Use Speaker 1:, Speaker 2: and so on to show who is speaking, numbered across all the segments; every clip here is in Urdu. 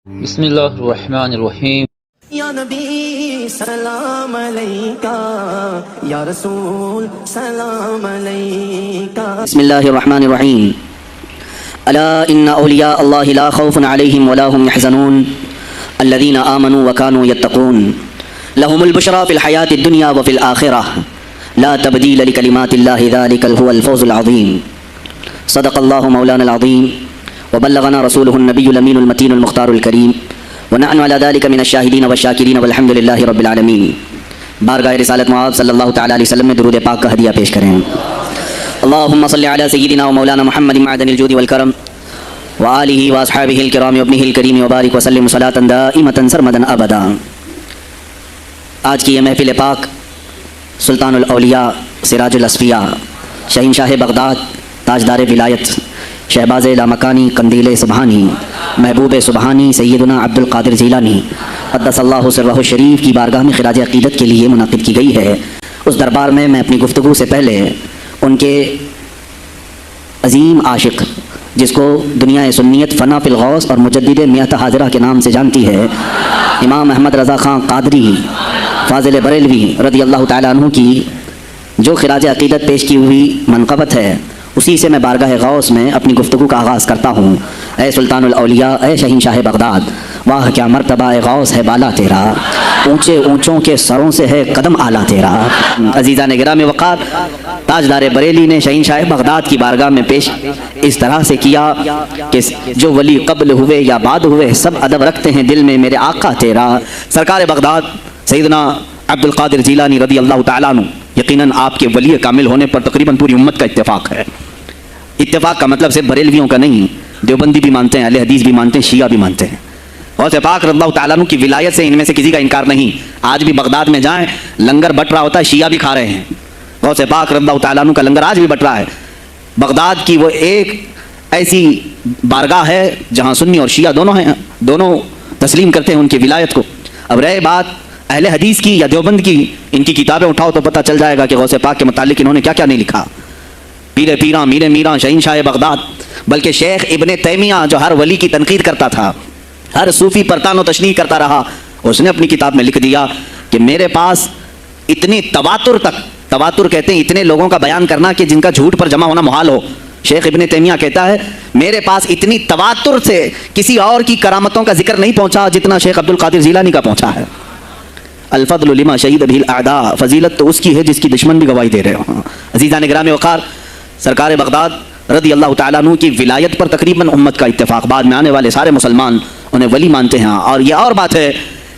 Speaker 1: بسم اللہ الرحمن الرحیم۔
Speaker 2: یا نبی سلام علیکہ، یا رسول سلام علیکہ۔
Speaker 3: بسم اللہ الرحمن الرحیم۔ الا ان اولیاء اللہ لا خوف علیہم ولا هم يحزنون الذین آمنوا وكانوا يتقون لهم البشرى في الحیاة الدنیا وفي الآخرة لا تبدیل لکلمات اللہ ذلک هو الفوز العظیم۔ صدق اللہ مولانا العظیم وبلغنا رسوله النبی الامین المتین المختار الکریم ونحن على ذلك من الشاہدین والشاکرین والحمد للہ رب العالمین۔ بارگاہ رسالت معاذ صلی اللہ تعالی علیہ وسلم میں درود پاک کا ہدیہ پیش کریں۔ اللہم صلی علی سیدنا و مولانا محمد معدن الجود والکرم وآلہ واصحابہ الکرام وابنہ الکریم وبارک وسلم صلاة دائمة سرمدا ابدا۔ آج کی یہ محفل پاک سلطان الاولیاء سراج الاصفیاء شہنشاہ بغداد تاجدار ولایت شہباز لامکانی قندیل سبحانی محبوب سبحانی سیدنا عبد القادر جیلانی قدس اللہ سرہ الشریف کی بارگاہ میں خراج عقیدت کے لیے منعقد کی گئی ہے۔ اس دربار میں اپنی گفتگو سے پہلے ان کے عظیم عاشق جس کو دنیا سنیت فنا فی الغوث اور مجدد میت حاضرہ کے نام سے جانتی ہے، امام احمد رضا خان قادری فاضل بریلوی رضی اللہ تعالیٰ عنہ کی جو خراج عقیدت پیش کی ہوئی منقبت ہے، اسی سے میں بارگاہ غوث میں اپنی گفتگو کا آغاز کرتا ہوں۔ اے سلطان الاولیاء، اے شہنشاہ بغداد، واہ کیا مرتبہ غوث ہے بالا تیرا، اونچے اونچوں کے سروں سے ہے قدم اعلیٰ تیرا۔ عزیزان گرامی وقار، تاجدار بریلی نے شہنشاہ بغداد کی بارگاہ میں پیش اس طرح سے کیا کہ جو ولی قبل ہوئے یا بعد ہوئے سب ادب رکھتے ہیں دل میں میرے آقا تیرا۔ سرکار بغداد سیدنا عبد القادر جیلانی رضی اللہ تعالیٰ عنہ، یقیناً آپ کے ولی کامل ہونے پر تقریباً پوری امت کا اتفاق ہے۔ اتفاق کا مطلب صرف بریلویوں کا نہیں، دیوبندی بھی مانتے ہیں، اہل حدیث بھی مانتے ہیں، شیعہ بھی مانتے ہیں۔ غوث پاک رضی اللہ تعالیٰ عنہ کی ولایت سے ان میں سے کسی کا انکار نہیں۔ آج بھی بغداد میں جائیں لنگر بٹ رہا ہوتا ہے، شیعہ بھی کھا رہے ہیں۔ غوث پاک رضی اللہ تعالیٰ عنہ کا لنگر آج بھی بٹ رہا ہے۔ بغداد کی وہ ایک ایسی بارگاہ ہے جہاں سنی اور شیعہ دونوں ہیں، دونوں تسلیم کرتے ہیں ان کی ولایت کو۔ اب رہے بات اہل حدیث کی یا دیوبند کی، ان کی کتابیں اٹھاؤ تو پتہ چل جائے گا کہ غوث پاک کے متعلق انہوں نے کیا کیا نہیں لکھا۔ پیر پیراں میر میراں شہنشاہ بغداد، بلکہ شیخ ابن تیمیہ جو ہر ولی کی تنقید کرتا تھا، ہر صوفی پر تان و تشنیع کرتا رہا، اس نے اپنی کتاب میں لکھ دیا کہ میرے پاس اتنی تواتر تک، تواتر کہتے ہیں اتنے لوگوں کا بیان کرنا کہ جن کا جھوٹ پر جمع ہونا محال ہو۔ شیخ ابن تیمیہ کہتا ہے میرے پاس اتنی تواتر سے کسی اور کی کرامتوں کا ذکر نہیں پہنچا جتنا شیخ عبد القادر جیلانی کا پہنچا ہے۔ الفضل لما شہید به الاعداء، فضیلت تو اس کی ہے جس کی دشمن بھی گواہی دے رہے ہوں۔ عزیزان گرامی وقار، سرکار بغداد رضی اللہ تعالیٰ عنہ کی ولایت پر تقریباً امت کا اتفاق، بعد میں آنے والے سارے مسلمان انہیں ولی مانتے ہیں۔ اور یہ اور بات ہے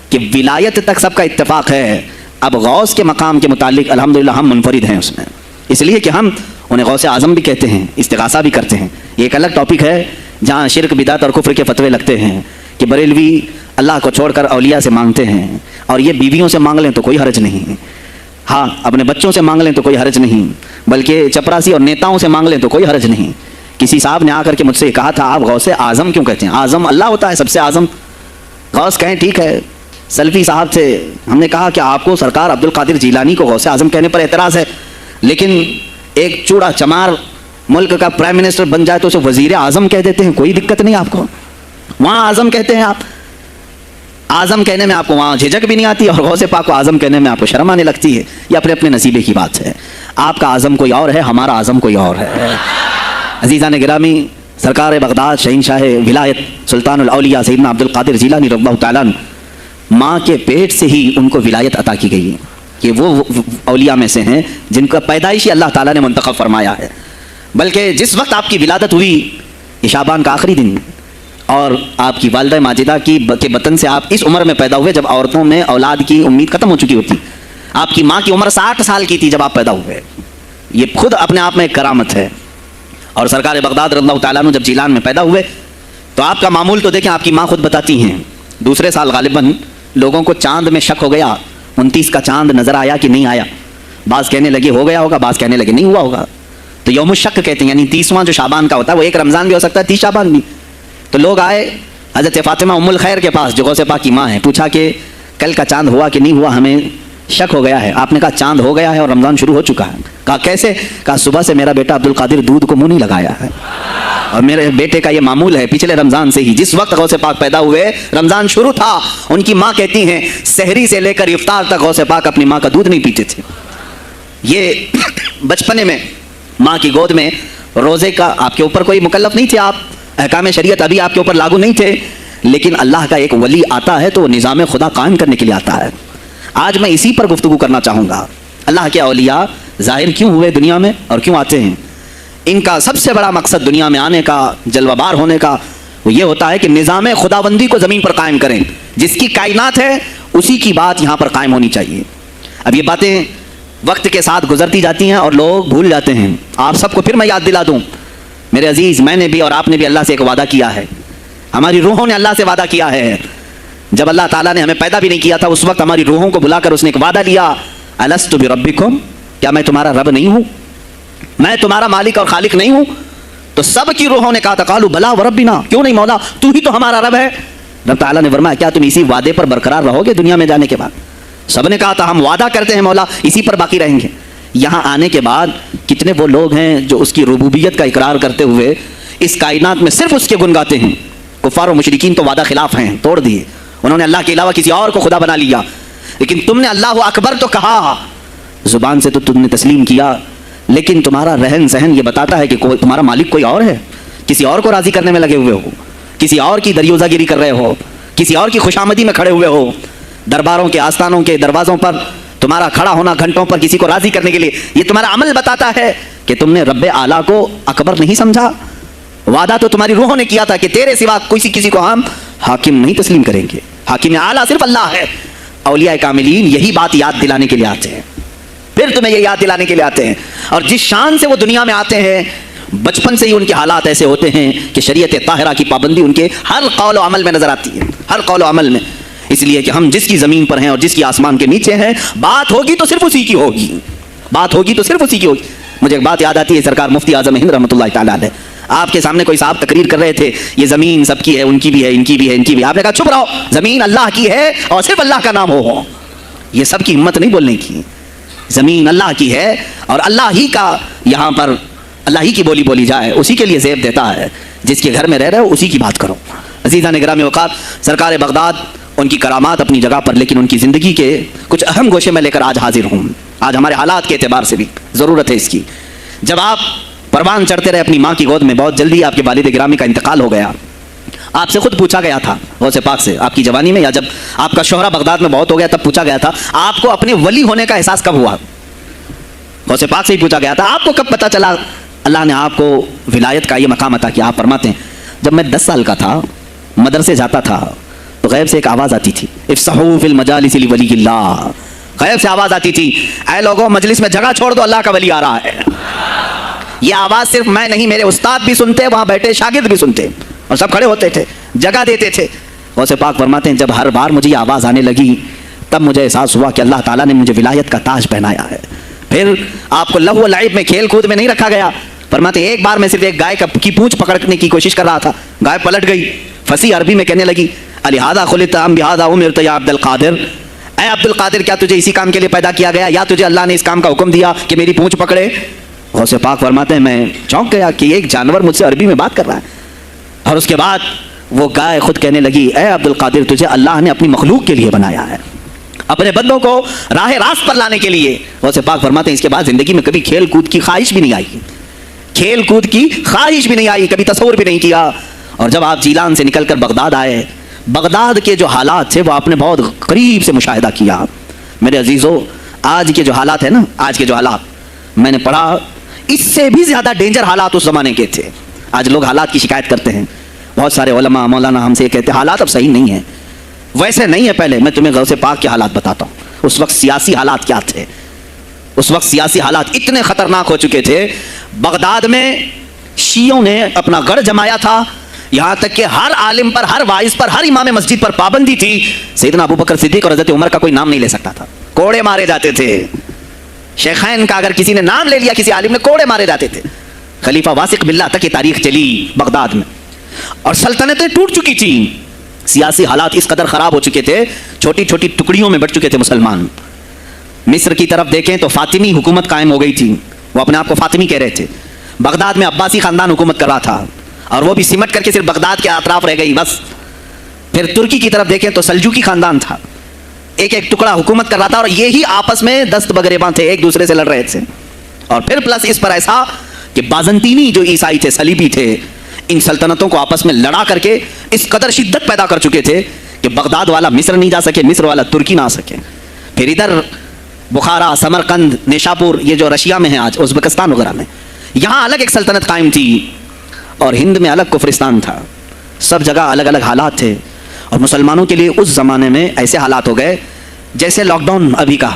Speaker 3: کہ ولایت تک سب کا اتفاق ہے، اب غوث کے مقام کے متعلق الحمدللہ ہم منفرد ہیں اس میں، اس لیے کہ ہم انہیں غوث اعظم بھی کہتے ہیں، استغاثہ بھی کرتے ہیں۔ یہ ایک الگ ٹاپک ہے جہاں شرک بدعت اور کفر کے فتوے لگتے ہیں کہ بریلوی اللہ کو چھوڑ کر اولیاء سے مانگتے ہیں، اور یہ بیویوں سے مانگ لیں تو کوئی حرج نہیں، ہاں اپنے بچوں سے مانگ لیں تو کوئی حرج نہیں، بلکہ چپراسی اور نیتاؤں سے مانگ لیں تو کوئی حرج نہیں۔ کسی صاحب نے آ کر کے مجھ سے کہا تھا آپ غوث اعظم کیوں کہتے ہیں؟ اعظم اللہ ہوتا ہے سب سے اعظم، غوث کہیں ٹھیک ہے۔ سلفی صاحب سے ہم نے کہا کہ آپ کو سرکار عبد القادر جیلانی کو غوث اعظم کہنے پر اعتراض ہے، لیکن ایک چوڑا چمار ملک کا پرائم منسٹر بن جائے تو اسے وزیر اعظم کہہ دیتے ہیں، کوئی دقت نہیں آپ کو، وہاں اعظم کہتے ہیں آپ۔ اعظم کہنے میں آپ کو وہاں جھجک بھی نہیں آتی، اور غوث پاک کو اعظم کہنے میں آپ کو شرم آنے لگتی ہے۔ یہ اپنے اپنے نصیبے کی بات ہے، آپ کا اعظم کوئی اور ہے، ہمارا اعظم کوئی اور ہے۔ عزیزان گرامی، سرکار بغداد شہنشاہ ولایت سلطان الاولیاء سیدنا عبد القادر جیلانی رضی اللہ تعالیٰ عنہ، ماں کے پیٹ سے ہی ان کو ولایت عطا کی گئی کہ وہ اولیاء میں سے ہیں جن کا پیدائشی اللہ تعالیٰ نے منتخب فرمایا ہے۔ بلکہ جس وقت آپ کی ولادت ہوئی، یہ شعبان کا آخری دن، اور آپ کی والدہ ماجدہ کے بطن سے آپ اس عمر میں پیدا ہوئے جب عورتوں میں اولاد کی امید ختم ہو چکی ہوتی۔ آپ کی ماں کی عمر 60 سال کی تھی جب آپ پیدا ہوئے، یہ خود اپنے آپ میں ایک کرامت ہے۔ اور سرکار بغداد رضی اللہ تعالیٰ عنہ جب جیلان میں پیدا ہوئے تو آپ کا معمول تو دیکھیں، آپ کی ماں خود بتاتی ہیں دوسرے سال غالباً لوگوں کو چاند میں شک ہو گیا، 29 کا چاند نظر آیا کہ نہیں آیا، بعض کہنے لگے ہو گیا ہوگا، بعض کہنے لگے نہیں ہوا ہوگا، تو یوم الشک کہتے ہیں، یعنی 30واں جو شعبان کا ہوتا ہے وہ ایک رمضان بھی ہو سکتا ہے، 30 شعبان بھی۔ تو لوگ آئے حضرت فاطمہ ام الخیر کے پاس جو غوث پاک کی ماں ہے، پوچھا کہ کل کا چاند ہوا کہ نہیں ہوا، ہمیں شک ہو گیا ہے۔ آپ نے کہا چاند ہو گیا ہے اور رمضان شروع ہو چکا ہے۔ کہا کیسے؟ کہا صبح سے میرا بیٹا عبد القادر دودھ کو منہ نہیں لگایا ہے۔ اور میرے بیٹے کا یہ معمول ہے پچھلے رمضان سے ہی، جس وقت غوث پاک پیدا ہوئے رمضان شروع تھا، ان کی ماں کہتی ہیں سحری سے لے کر افطار تک غوث پاک اپنی ماں کا دودھ نہیں پیتے تھے۔ یہ بچپنے میں ماں کی گود میں روزے کا آپ کے اوپر کوئی مکلف نہیں تھے، آپ احکام شریعت ابھی آپ کے اوپر لاگو نہیں تھے، لیکن اللہ کا ایک ولی آتا ہے تو وہ نظام خدا قائم کرنے کے لیے آتا ہے۔ آج میں اسی پر گفتگو کرنا چاہوں گا۔ اللہ کے اولیاء ظاہر کیوں ہوئے دنیا میں اور کیوں آتے ہیں؟ ان کا سب سے بڑا مقصد دنیا میں آنے کا، جلوہ بار ہونے کا، وہ یہ ہوتا ہے کہ نظام خداوندی کو زمین پر قائم کریں۔ جس کی کائنات ہے اسی کی بات یہاں پر قائم ہونی چاہیے۔ اب یہ باتیں وقت کے ساتھ گزرتی جاتی ہیں اور لوگ بھول جاتے ہیں۔ آپ سب کو پھر میں یاد دلا دوں، میرے عزیز، میں نے بھی اور آپ نے بھی اللہ سے ایک وعدہ کیا ہے، ہماری روحوں نے اللہ سے وعدہ کیا ہے۔ جب اللہ تعالیٰ نے ہمیں پیدا بھی نہیں کیا تھا اس وقت ہماری روحوں کو بلا کر اس نے ایک وعدہ لیا، الست بربکم، کیا میں تمہارا رب نہیں ہوں، میں تمہارا مالک اور خالق نہیں ہوں؟ تو سب کی روحوں نے کہا تھا قالوا بلا وربنا، کیوں نہیں مولا، تو ہی تو ہمارا رب ہے۔ رب تعالیٰ نے فرمایا کیا تم اسی وعدے پر برقرار رہو گے دنیا میں جانے کے بعد؟ سب نے کہا تھا ہم وعدہ کرتے ہیں مولا، اسی پر باقی رہیں گے۔ یہاں آنے کے بعد کتنے وہ لوگ ہیں جو اس کی ربوبیت کا اقرار کرتے ہوئے اس کائنات میں صرف اس کے گن گاتے ہیں۔ کفار و مشرکین تو وعدہ خلاف ہیں، توڑ دیے، انہوں نے اللہ کے علاوہ کسی اور کو خدا بنا لیا، لیکن تم نے اللہ اکبر تو کہا، زبان سے تو تم نے تسلیم کیا، لیکن تمہارا رہن سہن یہ بتاتا ہے کہ تمہارا مالک کوئی اور ہے، کسی اور کو راضی کرنے میں لگے ہوئے ہو، کسی اور کی دریوزہ گیری کر رہے ہو، کسی اور کی خوشامدی میں کھڑے ہوئے ہو، درباروں کے آستانوں کے دروازوں پر تمہارا کھڑا ہونا گھنٹوں پر کسی کو راضی کرنے کے لیے، یہ تمہارا عمل بتاتا ہے کہ تم نے رب اعلیٰ کو اکبر نہیں سمجھا۔ وعدہ تو تمہاری روحوں نے کیا تھا کہ تیرے سوا کسی کو ہم حاکم نہیں تسلیم کریں گے، حاکم اعلیٰ صرف اللہ ہے۔ اولیاء کاملین یہی بات یاد دلانے کے لیے آتے ہیں، پھر تمہیں یہ یاد دلانے کے لیے آتے ہیں، اور جس شان سے وہ دنیا میں آتے ہیں بچپن سے ہی ان کے حالات ایسے ہوتے ہیں کہ شریعت طاہرہ کی پابندی ان کے ہر قول و عمل میں نظر آتی ہے، ہر قول و عمل میں۔ اس لیے کہ ہم جس کی زمین پر ہیں اور جس کی آسمان کے نیچے ہیں، بات ہوگی تو صرف اسی کی ہوگی، بات ہوگی تو صرف اسی کی ہوگی۔ مجھے ایک بات یاد آتی ہے، سرکار مفتی اعظم ہند رحمۃ اللہ تعالیٰ علیہ، آپ کے سامنے کوئی صاحب تقریر کر رہے تھے، یہ زمین سب کی ہے، ان کی بھی ہے، ان کی بھی ہے، ان کی بھی ہے۔ آپ نے کہا چپ رہو، زمین اللہ کی ہے اور صرف اللہ کا نام ہو۔ یہ سب کی ہمت نہیں بولنے کی، زمین اللہ کی ہے اور اللہ ہی کا یہاں پر اللہ ہی کی بولی بولی جائے، اسی کے لیے زیب دیتا ہے۔ جس کے گھر میں رہ رہے ہو اسی کی بات کرو۔ عزیزان گرامی اوقات، سرکار بغداد ان کی کرامات اپنی جگہ پر، لیکن ان کی زندگی کے کچھ اہم گوشے میں لے کر آج حاضر ہوں۔ آج ہمارے حالات کے اعتبار سے بھی ضرورت ہے اس کی۔ جب آپ پروان چڑھتے رہے اپنی ماں کی گود میں، بہت جلدی آپ کے والد گرامی کا انتقال ہو گیا۔ آپ سے خود پوچھا گیا تھا غوث پاک سے، آپ کی جوانی میں یا جب آپ کا شہرہ بغداد میں بہت ہو گیا تب پوچھا گیا تھا آپ کو اپنے ولی ہونے کا احساس کب ہوا؟ غوث پاک سے ہی پوچھا گیا تھا آپ کو کب پتہ چلا اللہ نے آپ کو ولایت کا یہ مقام عطا کیا؟ آپ فرماتے ہیں جب میں 10 سال کا تھا، مدرسے جاتا تھا تو غیب سے ایک آواز آتی تھی، افصحوا فی المجالس لولی اللہ، غیب سے آواز آتی تھی اے لوگوں مجلس میں جگہ چھوڑ دو، اللہ کا ولی آ رہا ہے۔ یہ آواز صرف میں نہیں، میرے استاد بھی سنتے، وہاں بیٹھے شاگرد بھی سنتے اور سب کھڑے ہوتے تھے، جگہ دیتے تھے۔ غوث پاک فرماتے ہیں جب ہر بار مجھے یہ آواز آنے لگی تب مجھے احساس ہوا کہ اللہ تعالیٰ نے مجھے ولایت کا تاج پہنایا ہے۔ پھر آپ کو لہو و لعب میں، کھیل کود میں نہیں رکھا گیا۔ فرماتے ہیں ایک بار میں صرف ایک گائے کی پونچھ پکڑنے کی کوشش کر رہا تھا، گائے پلٹ گئی، فصیح عربی میں کہنے لگی لہذا خلقت ام بہذا امرت یا عبد القادر، اے عبد القادر کیا تجھے اسی کام کے لیے پیدا کیا گیا یا تجھے اللہ نے اس کام کا حکم دیا کہ میری پونچھ پکڑے؟ غوث پاک فرماتے ہیں میں چونک گیا کہ ایک جانور مجھ سے عربی میں بات کر رہا ہے۔ اور اس کے بعد وہ گائے خود کہنے لگی اے عبد القادر تجھے اللہ نے اپنی مخلوق کے لیے بنایا ہے، اپنے بندوں کو راہ راست پر لانے کے لیے۔ غوث پاک فرماتے ہیں اس کے بعد زندگی میں کبھی کھیل کود کی خواہش بھی نہیں آئی، کھیل کود کی خواہش بھی نہیں آئی، کبھی تصور بھی نہیں کیا۔ اور جب آپ جیلان سے نکل کر بغداد آئے، بغداد کے جو حالات تھے وہ آپ نے بہت قریب سے مشاہدہ کیا۔ میرے عزیزو آج کے جو حالات ہیں نا، آج کے جو حالات میں نے پڑھا اس سے بھی زیادہ ڈینجر حالات اس زمانے کے تھے۔ آج لوگ حالات کی شکایت کرتے ہیں، بہت سارے علماء مولانا ہم سے یہ کہتے ہیں حالات اب صحیح نہیں ہیں، ویسے نہیں ہے پہلے۔ میں تمہیں غوث پاک کے حالات بتاتا ہوں، اس وقت سیاسی حالات کیا تھے۔ اس وقت سیاسی حالات اتنے خطرناک ہو چکے تھے، بغداد میں شیعوں نے اپنا گڑھ جمایا تھا، یہاں تک کہ ہر عالم پر، ہر واعظ پر، ہر امام مسجد پر پابندی تھی۔ سیدنا ابوبکر صدیق اور حضرت عمر کا کوئی نام نہیں لے سکتا تھا، کوڑے مارے جاتے تھے۔ شیخین کا اگر کسی نے نام لے لیا کسی عالم نے، کوڑے مارے جاتے تھے۔ خلیفہ واثق باللہ تک یہ تاریخ چلی بغداد میں، اور سلطنتیں ٹوٹ چکی تھیں۔ سیاسی حالات اس قدر خراب ہو چکے تھے، چھوٹی چھوٹی ٹکڑیوں میں بٹ چکے تھے مسلمان۔ مصر کی طرف دیکھیں تو فاطمی حکومت قائم ہو گئی تھی، وہ اپنے آپ کو فاطمی کہہ رہے تھے۔ بغداد میں عباسی خاندان حکومت کر رہا تھا،
Speaker 4: اور وہ بھی سمٹ کر کے صرف بغداد کے اطراف رہ گئی بس. پھر ترکی کی طرف دیکھیں تو سلجوقی خاندان تھا, ایک ایک ٹکڑا حکومت کر رہا تھا, اور یہی آپس میں دست بگریباں تھے, ایک دوسرے سے لڑ رہے تھے. اور پھر پلس اس پر ایسا کہ بازنطینی جو عیسائی تھے, صلیبی تھے, ان سلطنتوں کو آپس میں لڑا کر کے اس قدر شدت پیدا کر چکے تھے کہ بغداد والا مصر نہیں جا سکے, مصر والا ترکی نہ آ سکے. پھر ادھر بخارا, سمرقند, نیشاپور, یہ جو رشیا میں ہیں آج, ازبکستان وغیرہ میں, یہاں الگ ایک سلطنت قائم تھی, اور ہند میں الگ کفرستان تھا. سب جگہ الگ الگ حالات تھے. اور مسلمانوں کے لیے اس زمانے میں ایسے حالات ہو گئے جیسے لاک ڈاؤن ابھی کا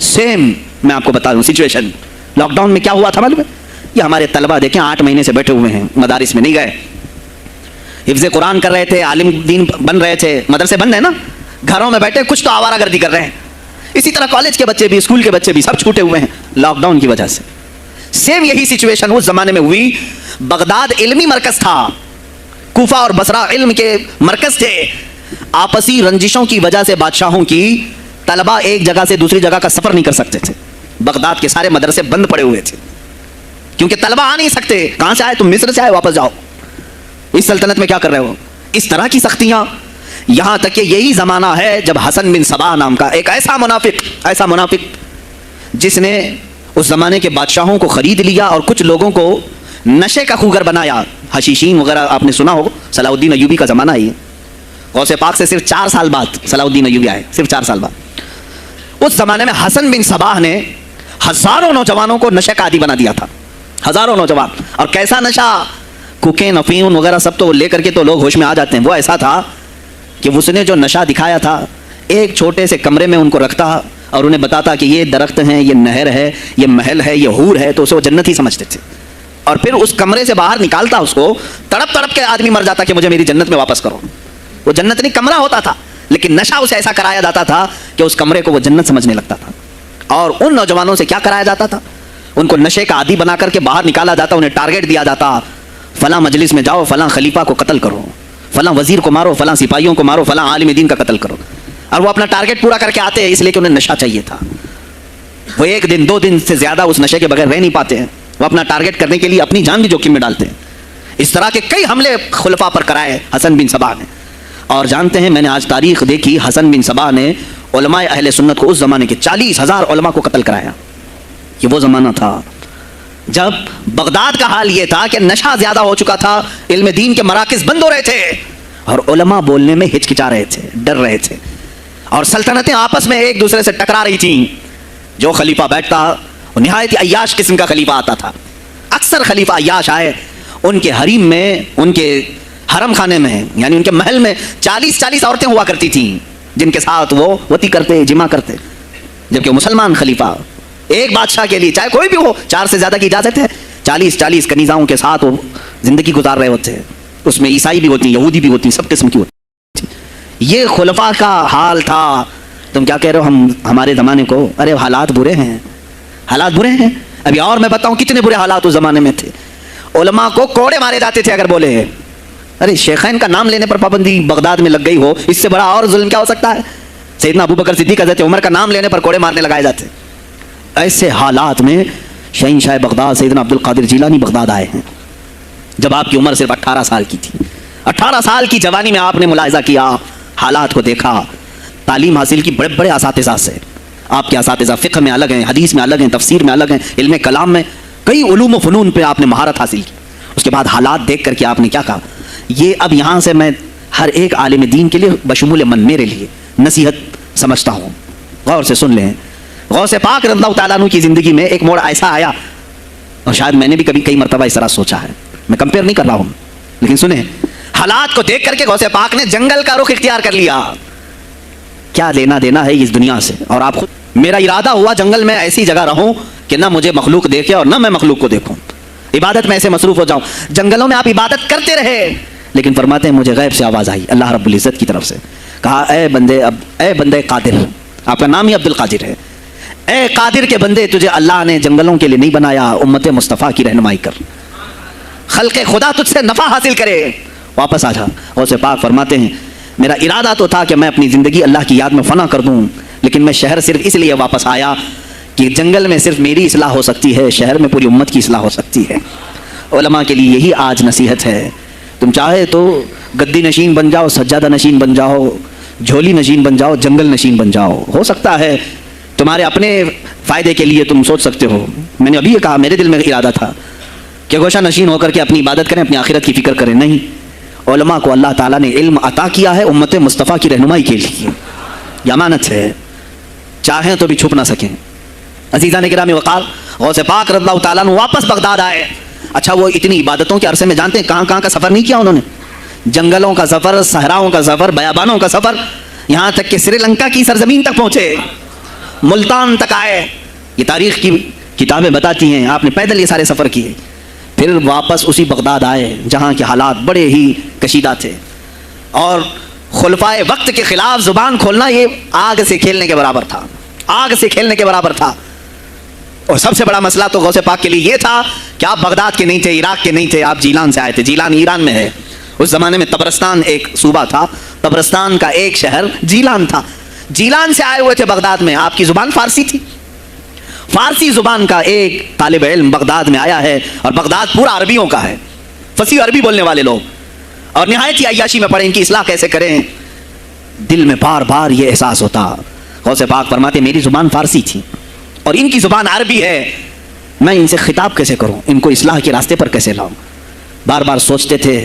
Speaker 4: سیم. میں آپ کو بتا دوں سچویشن لاک ڈاؤن میں کیا ہوا تھا معلوم ہے؟ یہ ہمارے طلبہ دیکھیں 8 مہینے سے بیٹھے ہوئے ہیں, مدارس میں نہیں گئے, حفظ قرآن کر رہے تھے, عالم دین بن رہے تھے, مدرسے بند ہیں نا, گھروں میں بیٹھے کچھ تو آوارہ گردی کر رہے ہیں. اسی طرح کالج کے بچے بھی, اسکول کے بچے بھی, سب چھوٹے ہوئے ہیں لاک ڈاؤن کی وجہ سے. سیم یہی سچویشن اس زمانے میں ہوئی. بغداد علمی مرکز تھا, کوفہ اور بصرہ علم کے مرکز تھے. آپسی رنجشوں کی وجہ سے بادشاہوں کی طلبہ ایک جگہ سے دوسری جگہ کا سفر نہیں کر سکتے تھے. بغداد کے سارے مدرسے بند پڑے ہوئے تھے کیونکہ طلبہ آ نہیں سکتے. کہاں سے آئے تم؟ مصر سے آئے, واپس جاؤ, اس سلطنت میں کیا کر رہے ہو؟ اس طرح کی سختیاں. یہاں تک کہ یہی زمانہ ہے جب حسن بن صباح نام کا ایک ایسا منافق جس نے اس زمانے کے بادشاہوں کو خرید لیا اور کچھ لوگوں کو نشے کا خوگر بنایا. حشیشین وغیرہ آپ نے سنا ہو, صلاح الدین ایوبی کا زمانہ ہی ہے. غوث پاک سے صرف 4 سال بعد صلاح الدین ایوبی آئے, صرف 4 سال بعد. اس زمانے میں حسن بن صباح نے ہزاروں نوجوانوں کو نشے کا عادی بنا دیا تھا, ہزاروں نوجوان. اور کیسا نشہ, کوکین, افیون وغیرہ سب تو لے کر کے تو لوگ ہوش میں آ جاتے ہیں. وہ ایسا تھا کہ اس نے جو نشہ دکھایا تھا, ایک چھوٹے سے کمرے میں ان کو رکھتا اور انہیں بتاتا کہ یہ درخت ہیں, یہ نہر ہے, یہ محل ہے, یہ حور ہے, تو اسے وہ جنت ہی سمجھتے تھے. اور پھر اس کمرے سے باہر نکالتا اس کو, تڑپ تڑپ کے آدمی مر جاتا کہ مجھے میری جنت میں واپس کرو. وہ جنت نہیں کمرہ ہوتا تھا, لیکن نشہ اسے ایسا کرایا جاتا تھا کہ اس کمرے کو وہ جنت سمجھنے لگتا تھا. اور ان نوجوانوں سے کیا کرایا جاتا تھا؟ ان کو نشے کا عادی بنا کر کے باہر نکالا جاتا, انہیں ٹارگٹ دیا جاتا, فلاں مجلس میں جاؤ, فلاں خلیفہ کو قتل کرو, فلاں وزیر کو مارو, فلاں سپاہیوں کو مارو, فلاں عالم دین کا قتل کرو. اور وہ اپنا ٹارگٹ پورا کر کے آتے ہیں اس لیے کہ انہیں نشہ چاہیے تھا. وہ 1 دن 2 دن سے زیادہ اس نشے کے بغیر رہ نہیں پاتے ہیں. وہ اپنا ٹارگٹ کرنے کے لیے اپنی جان بھی جوخم میں ڈالتے ہیں. اس طرح کے کئی حملے خلفاء پر کرائے حسن بن صباح نے. اور جانتے ہیں, میں نے آج تاریخ دیکھی, حسن بن صباح نے علماء اہل سنت کو اس زمانے کے 40,000 علماء کو قتل کرایا. یہ وہ زمانہ تھا جب بغداد کا حال یہ تھا کہ نشہ زیادہ ہو چکا تھا, علم دین کے مراکز بند ہو رہے تھے, اور علماء بولنے میں ہچکچا رہے تھے, ڈر رہے تھے, اور سلطنتیں آپس میں ایک دوسرے سے ٹکرا رہی تھیں. جو خلیفہ بیٹھتا وہ نہایت ہی عیاش قسم کا خلیفہ آتا تھا. اکثر خلیفہ عیاش آئے, ان کے حریم میں, ان کے حرم خانے میں, یعنی ان کے محل میں 40 عورتیں ہوا کرتی تھیں جن کے ساتھ وہ وطی کرتے, جمع کرتے. جبکہ مسلمان خلیفہ ایک بادشاہ کے لیے چاہے کوئی بھی ہو 4 سے زیادہ کی اجازت ہے, 40 کنیزاؤں کے ساتھ وہ زندگی گزار رہے ہوتے ہیں. اس میں عیسائی بھی ہوتی ہیں, یہودی بھی ہوتی ہیں, سب قسم کی ہوتی. یہ خلفاء کا حال تھا. تم کیا کہہ رہے ہو ہمارے زمانے کو؟ ارے حالات برے ہیں, حالات برے ہیں. ابھی اور میں بتاؤں کتنے برے حالات اس زمانے میں تھے. علماء کو کوڑے مارے جاتے تھے اگر بولے. ارے شیخین کا نام لینے پر پابندی بغداد میں لگ گئی ہو, اس سے بڑا اور ظلم کیا ہو سکتا ہے؟ سیدنا ابوبکر صدیق حضرت عمر کا نام لینے پر کوڑے مارنے لگائے جاتے. ایسے حالات میں شہنشاہ بغداد سیدنا عبد القادر جیلانی بغداد آئے ہیں جب آپ کی عمر صرف 18 سال کی تھی. 18 سال کی جوانی میں آپ نے ملاحظہ کیا, حالات کو دیکھا, تعلیم حاصل کی بڑے بڑے اساتذہ سے. آپ کے اساتذہ فقہ میں الگ ہیں, حدیث میں الگ ہیں, تفسیر میں الگ ہیں, علم کلام میں, کئی علوم و فنون پہ آپ نے مہارت حاصل کی. اس کے بعد حالات دیکھ کر کے آپ نے کیا کہا؟ یہ اب یہاں سے میں ہر ایک عالم دین کے لیے بشمول من میرے لیے نصیحت سمجھتا ہوں, غور سے سن لیں. غوث پاک رضی اللہ تعالیٰ عنہ کی زندگی میں ایک موڑ ایسا آیا, اور شاید میں نے بھی کبھی کئی مرتبہ اس طرح سوچا ہے, میں کمپیئر نہیں کر رہا ہوں, لیکن سنیں حالات کو دیکھ کر کے غوث پاک نے جنگل کا رخ اختیار کر لیا. کیا لینا دینا ہے اس دنیا سے؟ اور آپ خود, میرا ارادہ ہوا جنگل میں ایسی جگہ رہوں کہ نہ مجھے مخلوق دیکھے اور نہ میں مخلوق کو دیکھوں, عبادت میں ایسے مصروف ہو جاؤں. جنگلوں میں آپ عبادت کرتے رہے, لیکن فرماتے ہیں مجھے غیب سے آواز آئی اللہ رب العزت کی طرف سے, کہا اے بندے قادر, آپ کا نام ہی عبد القادر ہے, اے قادر کے بندے, تجھے اللہ نے جنگلوں کے لیے نہیں بنایا, امت مصطفیٰ کی رہنمائی کر, خلق خدا تجھ سے نفع حاصل کرے, واپس آ جا. غوث پاک فرماتے ہیں میرا ارادہ تو تھا کہ میں اپنی زندگی اللہ کی یاد میں فنا کر دوں, لیکن میں شہر صرف اس لیے واپس آیا کہ جنگل میں صرف میری اصلاح ہو سکتی ہے, شہر میں پوری امت کی اصلاح ہو سکتی ہے. علماء کے لیے یہی آج نصیحت ہے تم چاہے تو گدی نشین بن جاؤ, سجادہ نشین بن جاؤ, جھولی نشین بن جاؤ, جنگل نشین بن جاؤ, ہو سکتا ہے تمہارے اپنے فائدے کے لیے تم سوچ سکتے ہو. میں نے ابھی یہ کہا, میرے دل میں ارادہ تھا کہ گوشہ نشین ہو کر کے اپنی عبادت کریں, اپنی آخرت کی فکر کریں. نہیں, علماء کو اللہ تعالیٰ نے علم عطا کیا ہے امت مصطفیٰ کی رہنمائی کے لیے, یہ امانت ہے, چاہیں تو بھی چھپ نہ سکیں. عزیزان گرامی وقار, غوث پاک رضی اللہ تعالیٰ عنہ واپس بغداد آئے. اچھا, وہ اتنی عبادتوں کے عرصے میں جانتے ہیں کہاں کہاں کا سفر نہیں کیا انہوں نے؟ جنگلوں کا سفر, صحراؤں کا سفر, بیابانوں کا سفر, یہاں تک کہ سری لنکا کی سرزمین تک پہنچے, ملتان تک آئے. یہ تاریخ کی کتابیں بتاتی ہیں آپ نے پیدل یہ سارے سفر کیے. پھر واپس اسی بغداد آئے جہاں کے حالات بڑے ہی کشیدہ تھے, اور خلفائے وقت کے خلاف زبان کھولنا یہ آگ سے کھیلنے کے برابر تھا, آگ سے کھیلنے کے برابر تھا. اور سب سے بڑا مسئلہ تو غوث پاک کے لیے یہ تھا کہ آپ بغداد کے نہیں تھے, عراق کے نہیں تھے, آپ جیلان سے آئے تھے. جیلان ایران میں ہے. اس زمانے میں طبرستان ایک صوبہ تھا, طبرستان کا ایک شہر جیلان تھا. جیلان سے آئے ہوئے تھے بغداد میں. آپ کی زبان فارسی تھی. فارسی زبان کا ایک طالب علم بغداد میں آیا ہے, اور بغداد پورا عربیوں کا ہے, فصیح عربی بولنے والے لوگ, اور نہایت ہی عیاشی میں پڑے ان کی اصلاح کیسے کریں. دل میں بار بار یہ احساس ہوتا. غوث پاک فرماتے میری زبان فارسی تھی اور ان کی زبان عربی ہے, میں ان سے خطاب کیسے کروں, ان کو اصلاح کے راستے پر کیسے لاؤں. بار بار سوچتے تھے,